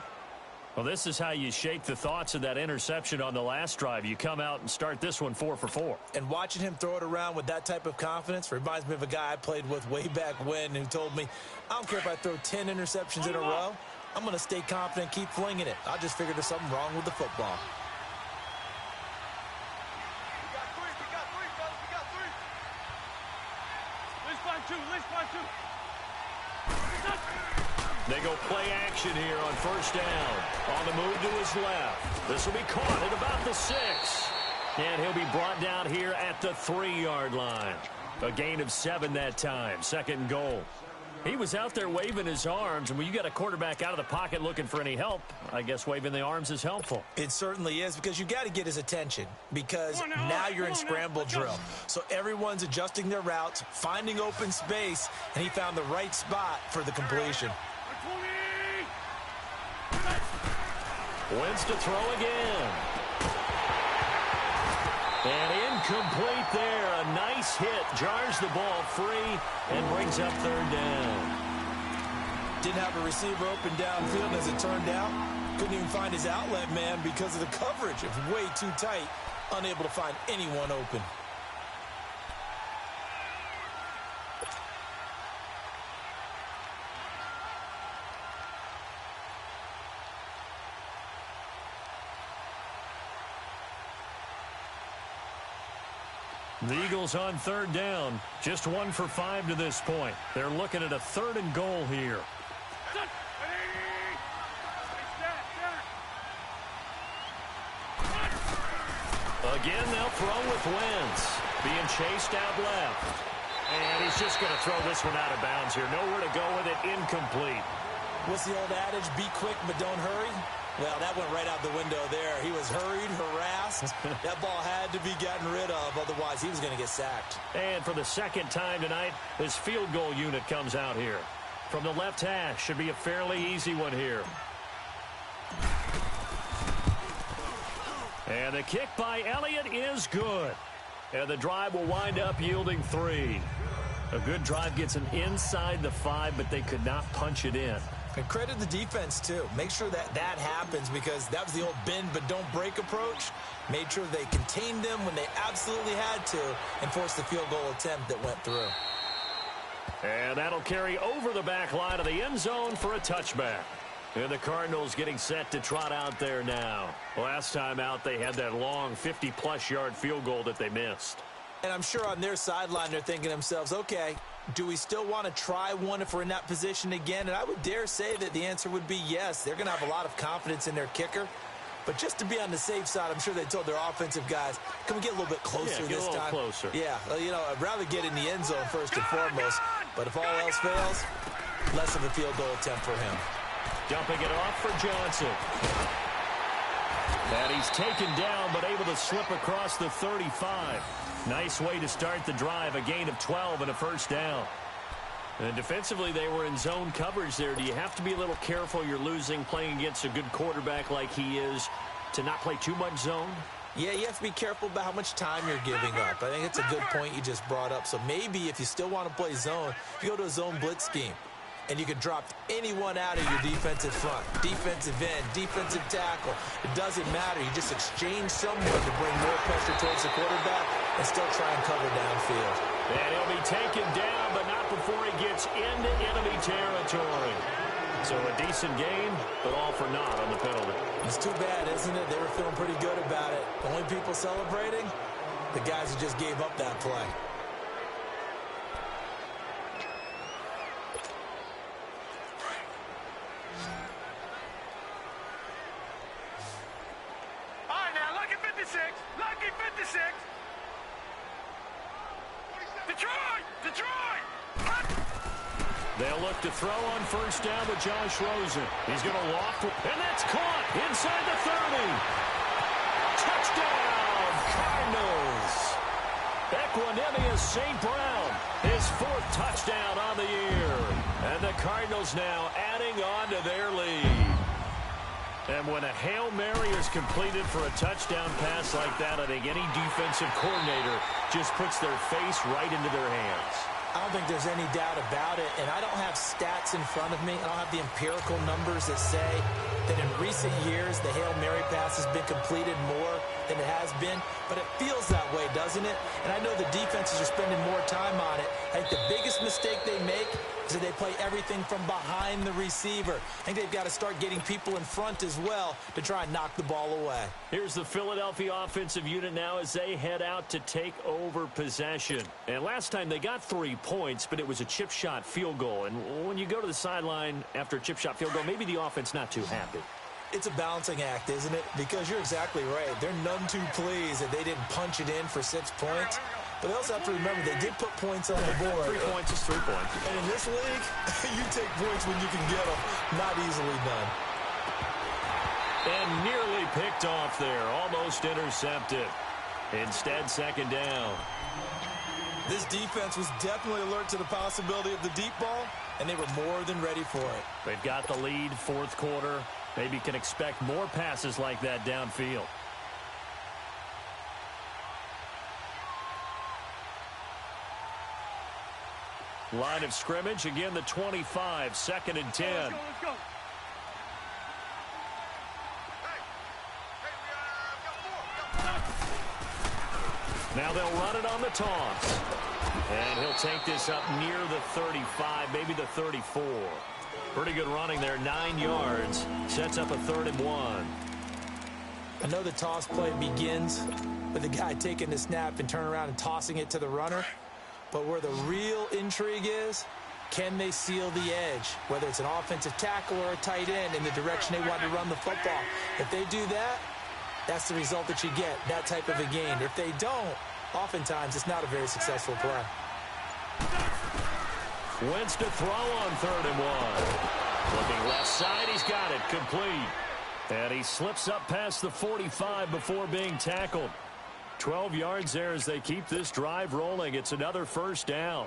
Speaker 1: Well, this is how you shake the thoughts of that interception on the last drive. You come out and start this one 4 for 4.
Speaker 2: And watching him throw it around with that type of confidence reminds me of a guy I played with way back when who told me, I don't care if I throw 10 interceptions in a row. I'm going to stay confident, keep flinging it. I just figured there's something wrong with the football.
Speaker 1: They go play action here on 1st down. On the move to his left. This will be caught at about the 6. And he'll be brought down here at the 3-yard line. A gain of 7 that time. 2nd and goal. He was out there waving his arms, and when you got a quarterback out of the pocket looking for any help, I guess waving the arms is helpful.
Speaker 2: It certainly is, because you got to get his attention, because now you're in scramble drill. So everyone's adjusting their routes, finding open space, and he found the right spot for the completion.
Speaker 1: Wentz to throw again. And incomplete there. A nice hit. Jars the ball free and brings up third down.
Speaker 2: Didn't have a receiver open downfield, as it turned out. Couldn't even find his outlet man because of the coverage. It was way too tight. Unable to find anyone open.
Speaker 1: The Eagles on third down. Just 1 for 5 to this point. They're looking at a 3rd and goal here. Again, they'll throw with Wentz. Being chased out left. And he's just going to throw this one out of bounds here. Nowhere to go with it. Incomplete.
Speaker 2: What's the old adage? Be quick, but don't hurry. Well, that went right out the window there. He was hurried, harassed. That ball had to be gotten rid of. Otherwise, he was going to get sacked.
Speaker 1: And for the second time tonight, this field goal unit comes out here. From the left hash, should be a fairly easy one here. And the kick by Elliott is good. And the drive will wind up yielding 3. A good drive gets them inside the 5, but they could not punch it in.
Speaker 2: And credit the defense, too. Make sure that that happens, because that was the old bend but don't break approach. Made sure they contained them when they absolutely had to and forced the field goal attempt that went through.
Speaker 1: And that'll carry over the back line of the end zone for a touchback. And the Cardinals getting set to trot out there now. Last time out, they had that long 50-plus yard field goal that they missed.
Speaker 2: And I'm sure on their sideline they're thinking to themselves, okay, do we still want to try one if we're in that position again? And I would dare say that the answer would be yes. They're going to have a lot of confidence in their kicker. But just to be on the safe side, I'm sure they told their offensive guys, can we get a little bit closer this time?
Speaker 1: Closer.
Speaker 2: Yeah, you know, I'd rather get in the end zone first and foremost. But if all else fails, less of a field goal attempt for him.
Speaker 1: Dumping it off for Johnson. And he's taken down, but able to slip across the 35. Nice way to start the drive. A gain of 12 and a first down. And defensively, they were in zone coverage there. Do you have to be a little careful? You're losing, playing against a good quarterback like he is, to not play too much zone?
Speaker 2: Yeah, you have to be careful about how much time you're giving up. I think it's a good point you just brought up. So maybe if you still want to play zone, you go to a zone blitz scheme. And you can drop anyone out of your defensive front, defensive end, defensive tackle. It doesn't matter. You just exchange someone to bring more pressure towards the quarterback and still try and cover downfield.
Speaker 1: And he'll be taken down, but not before he gets into enemy territory. So a decent game, but all for naught on the penalty.
Speaker 2: It's too bad, isn't it? They were feeling pretty good about it. The only people celebrating, the guys who just gave up that play.
Speaker 3: Lucky 56. Detroit!
Speaker 1: They'll look to throw on first down with Josh Rosen. He's going to loft it, and that's caught inside the 30. Touchdown, Cardinals. Equanimous St. Brown, his 4th touchdown on the year. And the Cardinals now adding on to their lead. And when a Hail Mary is completed for a touchdown pass like that, I think any defensive coordinator just puts their face right into their hands.
Speaker 2: I don't think there's any doubt about it, and I don't have stats in front of me. I don't have the empirical numbers that say that in recent years the Hail Mary pass has been completed more than it has been, but it feels that way, doesn't it? And I know the defenses are spending more time on it. I think the biggest mistake they make is that they play everything from behind the receiver. I think they've got to start getting people in front as well to try and knock the ball away.
Speaker 1: Here's the Philadelphia offensive unit now as they head out to take over possession. And last time they got 3 points, but it was a chip shot field goal. And when you go to the sideline after a chip shot field goal, maybe the offense not too happy.
Speaker 2: It's a balancing act, isn't it? Because you're exactly right. They're none too pleased that they didn't punch it in for 6 points. But they also have to remember they did put points on the board.
Speaker 4: 3 points is 3 points.
Speaker 2: And in this league, you take points when you can get them. Not easily done.
Speaker 1: And nearly picked off there. Almost intercepted. Instead, second down.
Speaker 2: This defense was definitely alert to the possibility of the deep ball, and they were more than ready for it.
Speaker 1: They've got the lead, fourth quarter. Maybe can expect more passes like that downfield. Line of scrimmage, again the 25, second and 10.
Speaker 3: Let's go.
Speaker 1: Now they'll run it on the toss. And he'll take this up near the 35, maybe the 34. Pretty good running there, 9 yards. Sets up a 3rd and 1.
Speaker 2: I know the toss play begins with the guy taking the snap and turning around and tossing it to the runner. But where the real intrigue is, can they seal the edge? Whether it's an offensive tackle or a tight end in the direction they want to run the football. If they do that, that's the result that you get, that type of a gain. If they don't, oftentimes it's not a very successful play.
Speaker 1: Wentz to throw on 3rd and 1. Looking left side, he's got it, complete. And he slips up past the 45 before being tackled. 12 yards there as they keep this drive rolling. It's another first down.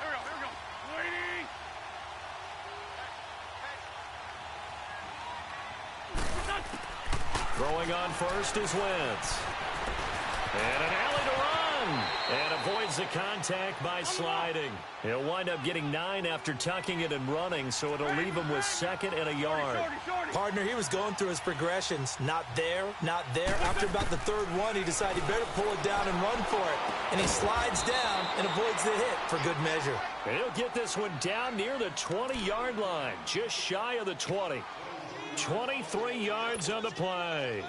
Speaker 3: Here we go. Waiting.
Speaker 1: Throwing on first is Wentz. And an alley to run. And avoids the contact by sliding. He'll wind up getting 9 after tucking it and running, so it'll leave him with 2nd and a yard.
Speaker 3: Shorty.
Speaker 2: Partner, he was going through his progressions. Not there, not there. After about the 3rd one, he decided he better pull it down and run for it. And he slides down and avoids the hit for good measure.
Speaker 1: And he'll get this one down near the 20-yard line, just shy of the 20. 23 yards on the play.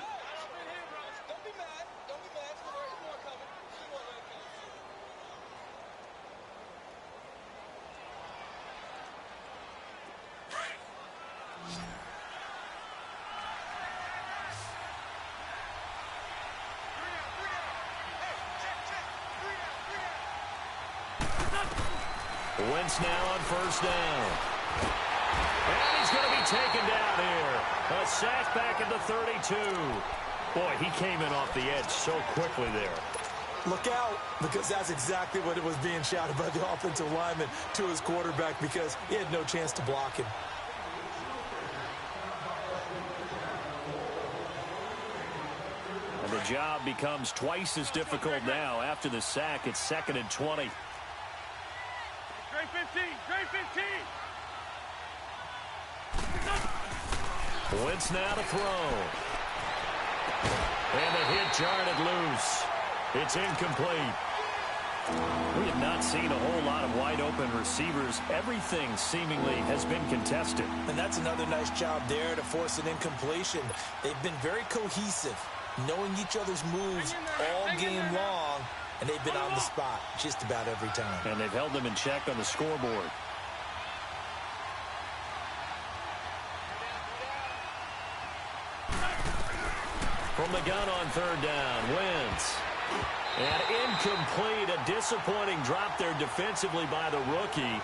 Speaker 1: Wentz now on first down. And he's going to be taken down here. A sack back at the 32. Boy, he came in off the edge so quickly there.
Speaker 2: Look out, because that's exactly what it was being shouted by the offensive lineman to his quarterback, because he had no chance to block him.
Speaker 1: And the job becomes twice as difficult now. After the sack, it's 2nd and 20.
Speaker 3: Great 15.
Speaker 1: Wentz now to throw. And the hit jarred loose. It's incomplete. We have not seen a whole lot of wide open receivers. Everything seemingly has been contested.
Speaker 2: And that's another nice job there to force an incompletion. They've been very cohesive, knowing each other's moves all game long, and they've been on the spot just about every time.
Speaker 1: And they've held them in check on the scoreboard. From the gun on 3rd down, Wentz. And incomplete, a disappointing drop there defensively by the rookie.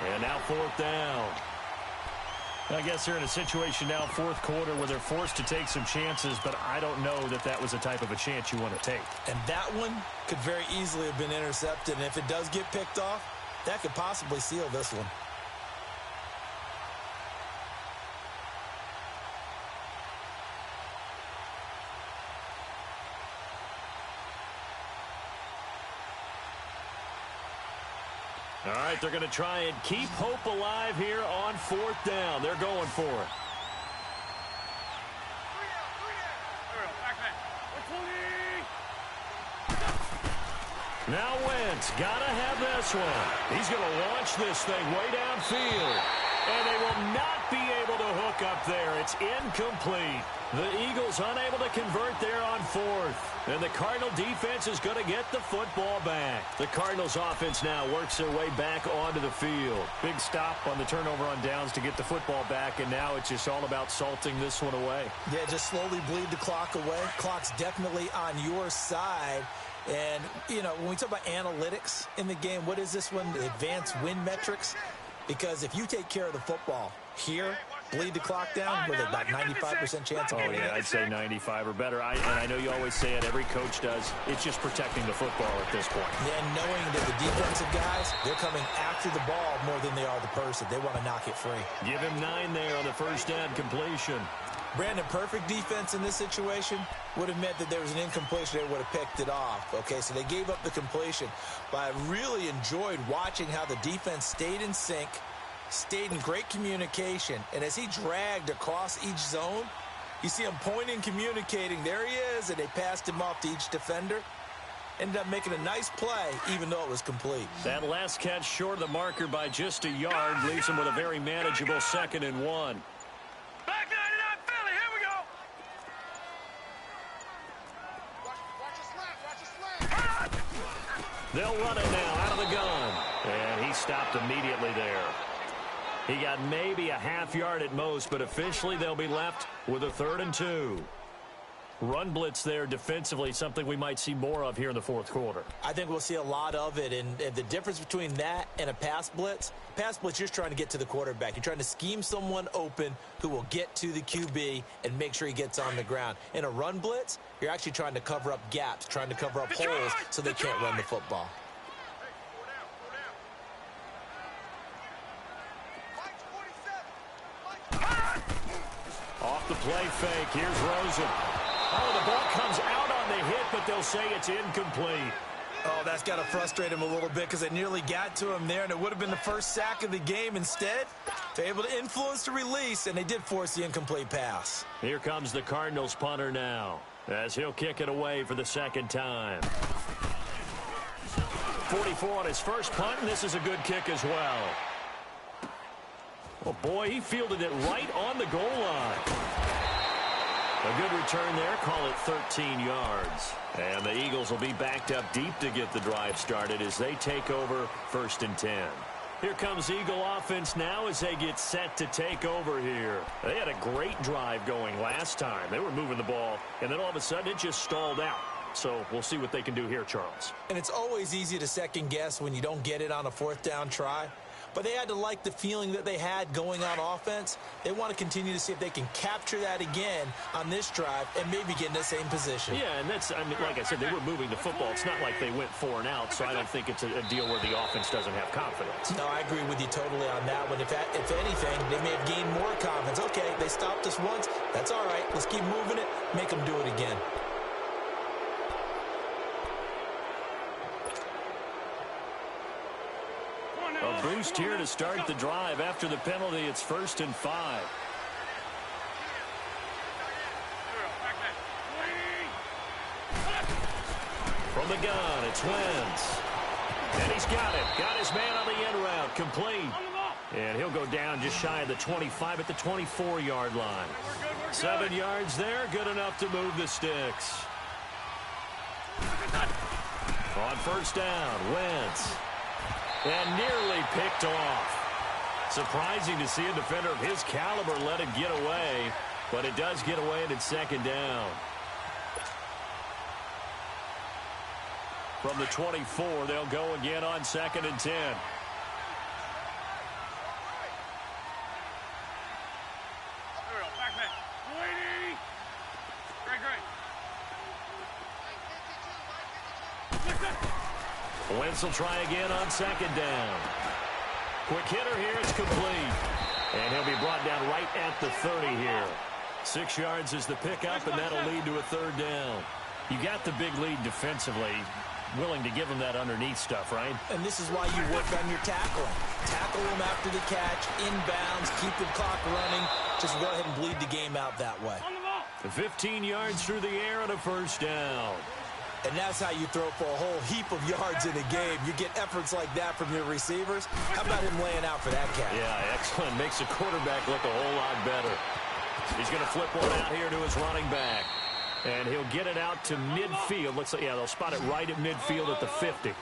Speaker 1: And now 4th down. I guess they're in a situation now, 4th quarter, where they're forced to take some chances, but I don't know that that was the type of a chance you want to take.
Speaker 2: And that one could very easily have been intercepted, and if it does get picked off, that could possibly seal this one.
Speaker 1: All right, they're going to try and keep hope alive here on 4th down. They're going for it. Now Wentz, gotta have this one. He's going to launch this thing way downfield. And they will not be able to hook look up there. It's incomplete. The Eagles unable to convert there on fourth. And the Cardinal defense is going to get the football back. The Cardinals offense now works their way back onto the field. Big stop on the turnover on downs to get the football back, and now it's just all about salting this one away.
Speaker 2: Yeah, just slowly bleed the clock away. Clock's definitely on your side. And, you know, when we talk about analytics in the game, what is this one? The advanced win metrics? Because if you take care of the football here, bleed the clock down, with about 95% chance of winning.
Speaker 1: Oh, yeah, I'd say 95 or better. And I know you always say it, every coach does. It's just protecting the football at this point.
Speaker 2: Yeah, knowing that the defensive guys, they're coming after the ball more than they are the person. They want to knock it free.
Speaker 1: Give him 9 there on the first down completion.
Speaker 2: Brandon, perfect defense in this situation would have meant that there was an incompletion. They would have picked it off. Okay, so they gave up the completion. But I really enjoyed watching how the defense stayed in sync, stayed in great communication. And as he dragged across each zone, you see him pointing, communicating. There he is, and they passed him off to each defender. Ended up making a nice play, even though it was complete.
Speaker 1: That last catch short of the marker by just a yard leaves him with a very manageable 2nd and 1.
Speaker 3: Back 99 Philly, here we go.
Speaker 1: They'll run it now out of the gun. And he stopped immediately there. He got maybe a half yard at most, but officially they'll be left with a 3rd and 2. Run blitz there defensively, something we might see more of here in the fourth quarter.
Speaker 2: I think we'll see a lot of it, and the difference between that and a pass blitz, you're just trying to get to the quarterback. You're trying to scheme someone open who will get to the QB and make sure he gets on the ground. In a run blitz, you're actually trying to cover up gaps, trying to cover up holes so they can't run the football.
Speaker 1: Off the play fake, here's Rosen. Oh, the ball comes out on the hit, but they'll say it's incomplete.
Speaker 2: Oh, that's got to frustrate him a little bit because they nearly got to him there, and it would have been the first sack of the game. Instead, they're able to influence the release, and they did force the incomplete pass.
Speaker 1: Here comes the Cardinals punter now, as he'll kick it away for the 2nd time. 44 on his first punt, and this is a good kick as well. Oh, boy, he fielded it right on the goal line. A good return there, call it 13 yards. And the Eagles will be backed up deep to get the drive started as they take over 1st and 10. Here comes Eagle offense now as they get set to take over here. They had a great drive going last time. They were moving the ball, and then all of a sudden it just stalled out. So we'll see what they can do here, Charles.
Speaker 2: And it's always easy to second guess when you don't get it on a 4th down try. But they had to like the feeling that they had going on offense. They want to continue to see if they can capture that again on this drive and maybe get in the same position.
Speaker 1: Yeah, and that's, I mean, like I said, they were moving the football. It's not like they went 4 and out, so I don't think it's a deal where the offense doesn't have confidence.
Speaker 2: No, I agree with you totally on that one. If anything, they may have gained more confidence. Okay, they stopped us once. That's all right. Let's keep moving it. Make them do it again.
Speaker 1: A boost here to start the drive. After the penalty, it's 1st and 5. From the gun, it's Wentz. And he's got it. Got his man on the end route. Complete. And he'll go down just shy of the 25 at the 24-yard line. 7 yards there. Good enough to move the sticks. On 1st down, Wentz. And nearly picked off. Surprising to see a defender of his caliber let it get away, but it does get away and it's 2nd down. From the 24, they'll go again on 2nd and 10. Wentz will try again on 2nd down. Quick hitter here, it's complete. And he'll be brought down right at the 30 here. 6 yards is the pickup, and that'll lead to a 3rd down. You got the big lead defensively. Willing to give them that underneath stuff, right?
Speaker 2: And this is why you work on your tackling. Tackle them after the catch, inbounds, keep the clock running. Just go ahead and bleed the game out that way.
Speaker 1: 15 yards through the air and a 1st down.
Speaker 2: And that's how you throw for a whole heap of yards in a game. You get efforts like that from your receivers. How about him laying out for that catch?
Speaker 1: Yeah, excellent. Makes the quarterback look a whole lot better. He's going to flip one out here to his running back. And he'll get it out to midfield. Looks like, yeah, they'll spot it right at midfield at the 50.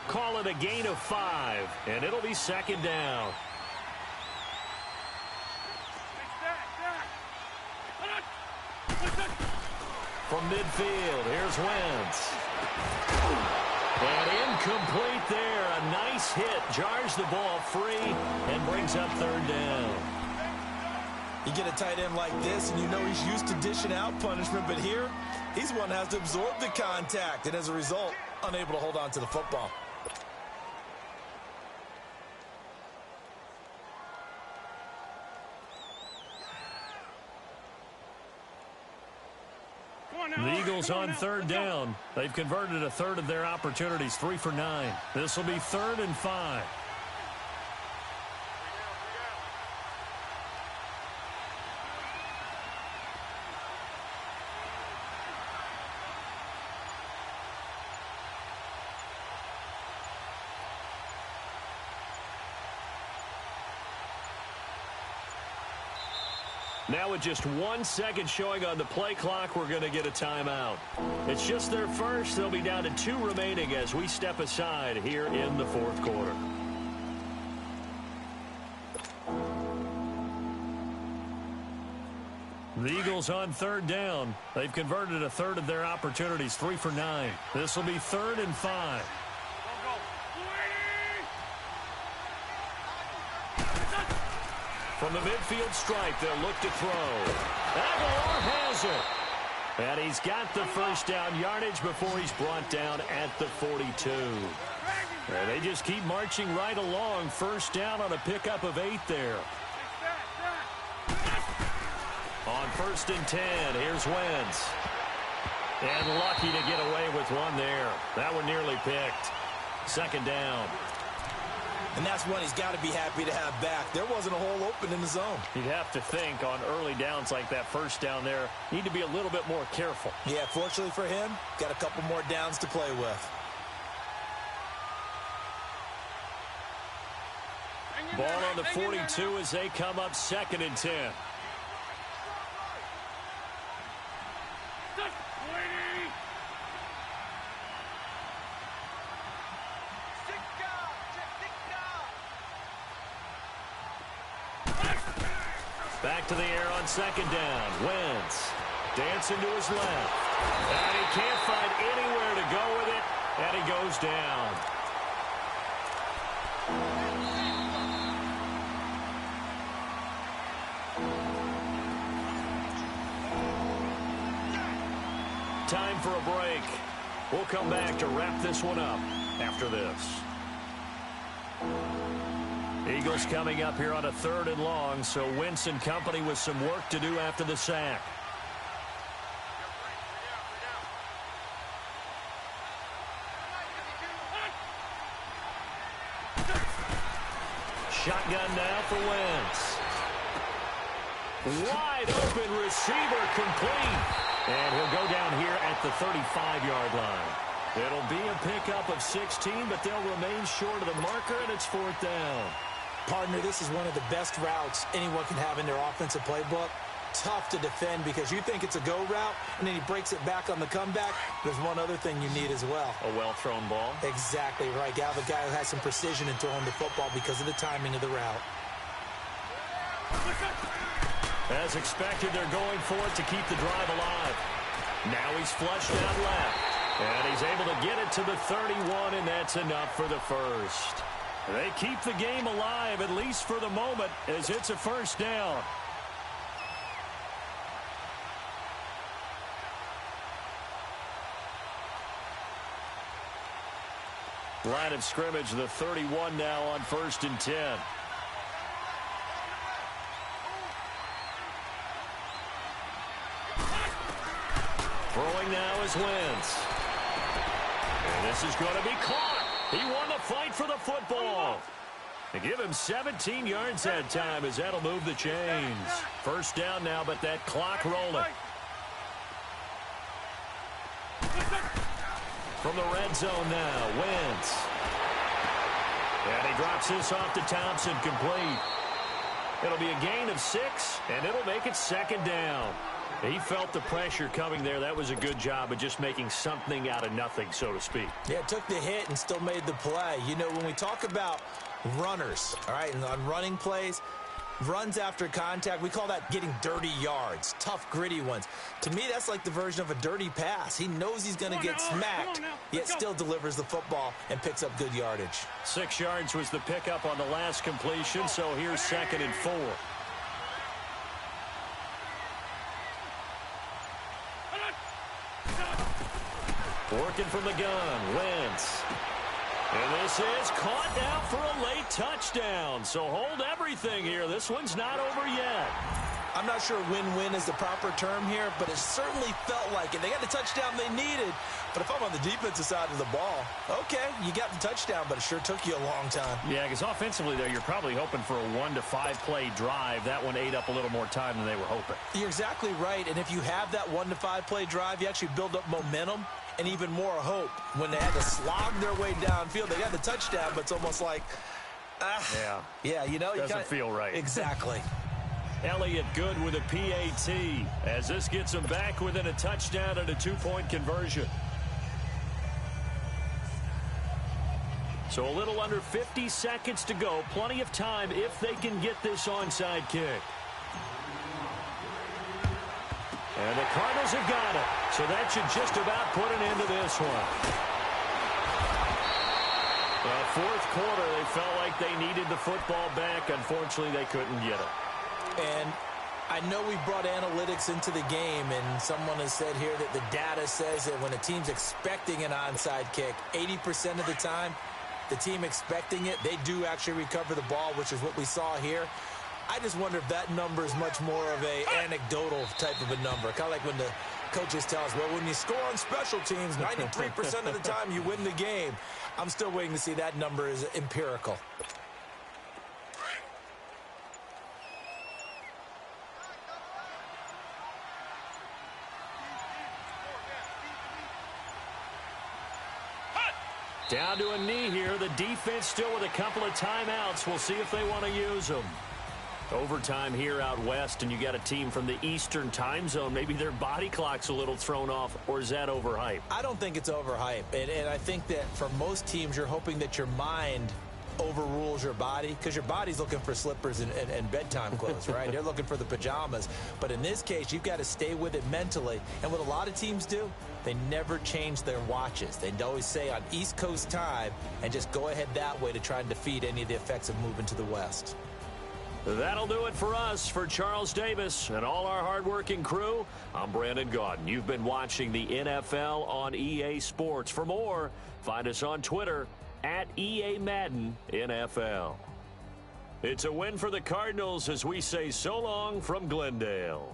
Speaker 1: Call it a gain of 5, and it'll be second down. From midfield, here's Wentz. And incomplete there. A nice hit. Jars the ball free and brings up third down.
Speaker 2: You get a tight end like this, and you know he's used to dishing out punishment, but here, he's one that has to absorb the contact, and as a result, unable to hold on to the football.
Speaker 1: The Eagles on third down. They've converted a third of their opportunities, 3 for 9. This will be 3rd and 5. Now with just 1 second showing on the play clock, we're going to get a timeout. It's just their first. They'll be down to 2 remaining as we step aside here in the 4th quarter. The Eagles on third down. They've converted a third of their opportunities, 3 for 9. This will be 3rd and 5. From the midfield stripe, they'll look to throw. Aguilar has it. And he's got the first down yardage before he's brought down at the 42. And they just keep marching right along. First down on a pickup of 8 there. On 1st and 10, here's Wentz. And lucky to get away with one there. That one nearly picked. Second down.
Speaker 2: And that's one he's got to be happy to have back. There wasn't a hole open in the zone.
Speaker 1: You'd have to think on early downs like that first down there, need to be a little bit more careful.
Speaker 2: Yeah, fortunately for him, got a couple more downs to play with.
Speaker 1: Ball on the 42 as they come up 2nd and 10. Back to the air on 2nd down. Wentz dancing to his left. And he can't find anywhere to go with it. And he goes down. Time for a break. We'll come back to wrap this one up after this. Eagles coming up here on a 3rd and long, so Wentz and company with some work to do after the sack. Shotgun now for Wentz. Wide open receiver complete. And he'll go down here at the 35-yard line. It'll be a pickup of 16, but they'll remain short of the marker, and it's 4th down.
Speaker 2: Partner, this is one of the best routes anyone can have in their offensive playbook. Tough to defend because you think it's a go route, and then he breaks it back on the comeback. There's one other thing you need as well.
Speaker 1: A well-thrown ball?
Speaker 2: Exactly right. You have a guy who has some precision in throwing the football because of the timing of the route.
Speaker 1: As expected, they're going for it to keep the drive alive. Now he's flushed out left. And he's able to get it to the 31, and that's enough for the first. They keep the game alive, at least for the moment, as it's a first down. Line of scrimmage, the 31 now on 1st and 10. Throwing now is Wentz. And this is going to be caught. He won the fight for the football. They give him 17 yards that time as that'll move the chains. First down now, but that clock rolling. From the red zone now, Wentz. And he drops this off to Thompson, complete. It'll be a gain of 6, and it'll make it 2nd down. He felt the pressure coming there. That was a good job of just making something out of nothing, so to speak.
Speaker 2: Yeah, took the hit and still made the play. You know, when we talk about runners, all right, and on running plays, runs after contact, we call that getting dirty yards, tough, gritty ones. To me, that's like the version of a dirty pass. He knows he's going to get smacked, yet still delivers the football and picks up good yardage.
Speaker 1: 6 yards was the pickup on the last completion, so here's 2nd and 4. Working from the gun, Wentz. And this is caught now for a late touchdown. So hold everything here. This one's not over yet.
Speaker 2: I'm not sure win-win is the proper term here, but it certainly felt like it. They got the touchdown they needed. But if I'm on the defensive side of the ball, okay, you got the touchdown, but it sure took you a long time.
Speaker 1: Yeah, because offensively there, you're probably hoping for a 1 to 5 play drive. That one ate up a little more time than they were hoping.
Speaker 2: You're exactly right. And if you have that 1 to 5 play drive, you actually build up momentum and even more hope. When they had to slog their way downfield, they got the touchdown, but it's almost like, yeah, you know,
Speaker 1: doesn't feel right.
Speaker 2: Exactly.
Speaker 1: Elliott good with a PAT as this gets him back within a touchdown and a 2-point conversion. So a little under 50 seconds to go. Plenty of time if they can get this onside kick. And the Cardinals have got it. So that should just about put an end to this one. Fourth quarter, they felt like they needed the football back. Unfortunately, they couldn't get it.
Speaker 2: And I know we brought analytics into the game, and someone has said here that the data says that when a team's expecting an onside kick, 80% of the time, the team expecting it, they do actually recover the ball, which is what we saw here. I just wonder if that number is much more of a anecdotal type of a number. Kind of like when the coaches tell us, well, when you score on special teams, 93% of the time you win the game. I'm still waiting to see that number is empirical.
Speaker 1: Down to a knee here. The defense still with a couple of timeouts. We'll see if they want to use them. Overtime here out west, and you got a team from the Eastern time zone. Maybe their body clock's a little thrown off, or is that overhyped?
Speaker 2: I don't think it's overhyped. And I think that for most teams, you're hoping that your mind overrules your body, because your body's looking for slippers and bedtime clothes, right? They're looking for the pajamas. But in this case, you've got to stay with it mentally. And what a lot of teams do, they never change their watches. They always say on East Coast time and just go ahead that way to try and defeat any of the effects of moving to the West.
Speaker 1: That'll do it for us. For Charles Davis and all our hardworking crew, I'm Brandon Gaudin. You've been watching the NFL on EA Sports. For more, find us on Twitter at EA Madden NFL. It's a win for the Cardinals as we say so long from Glendale.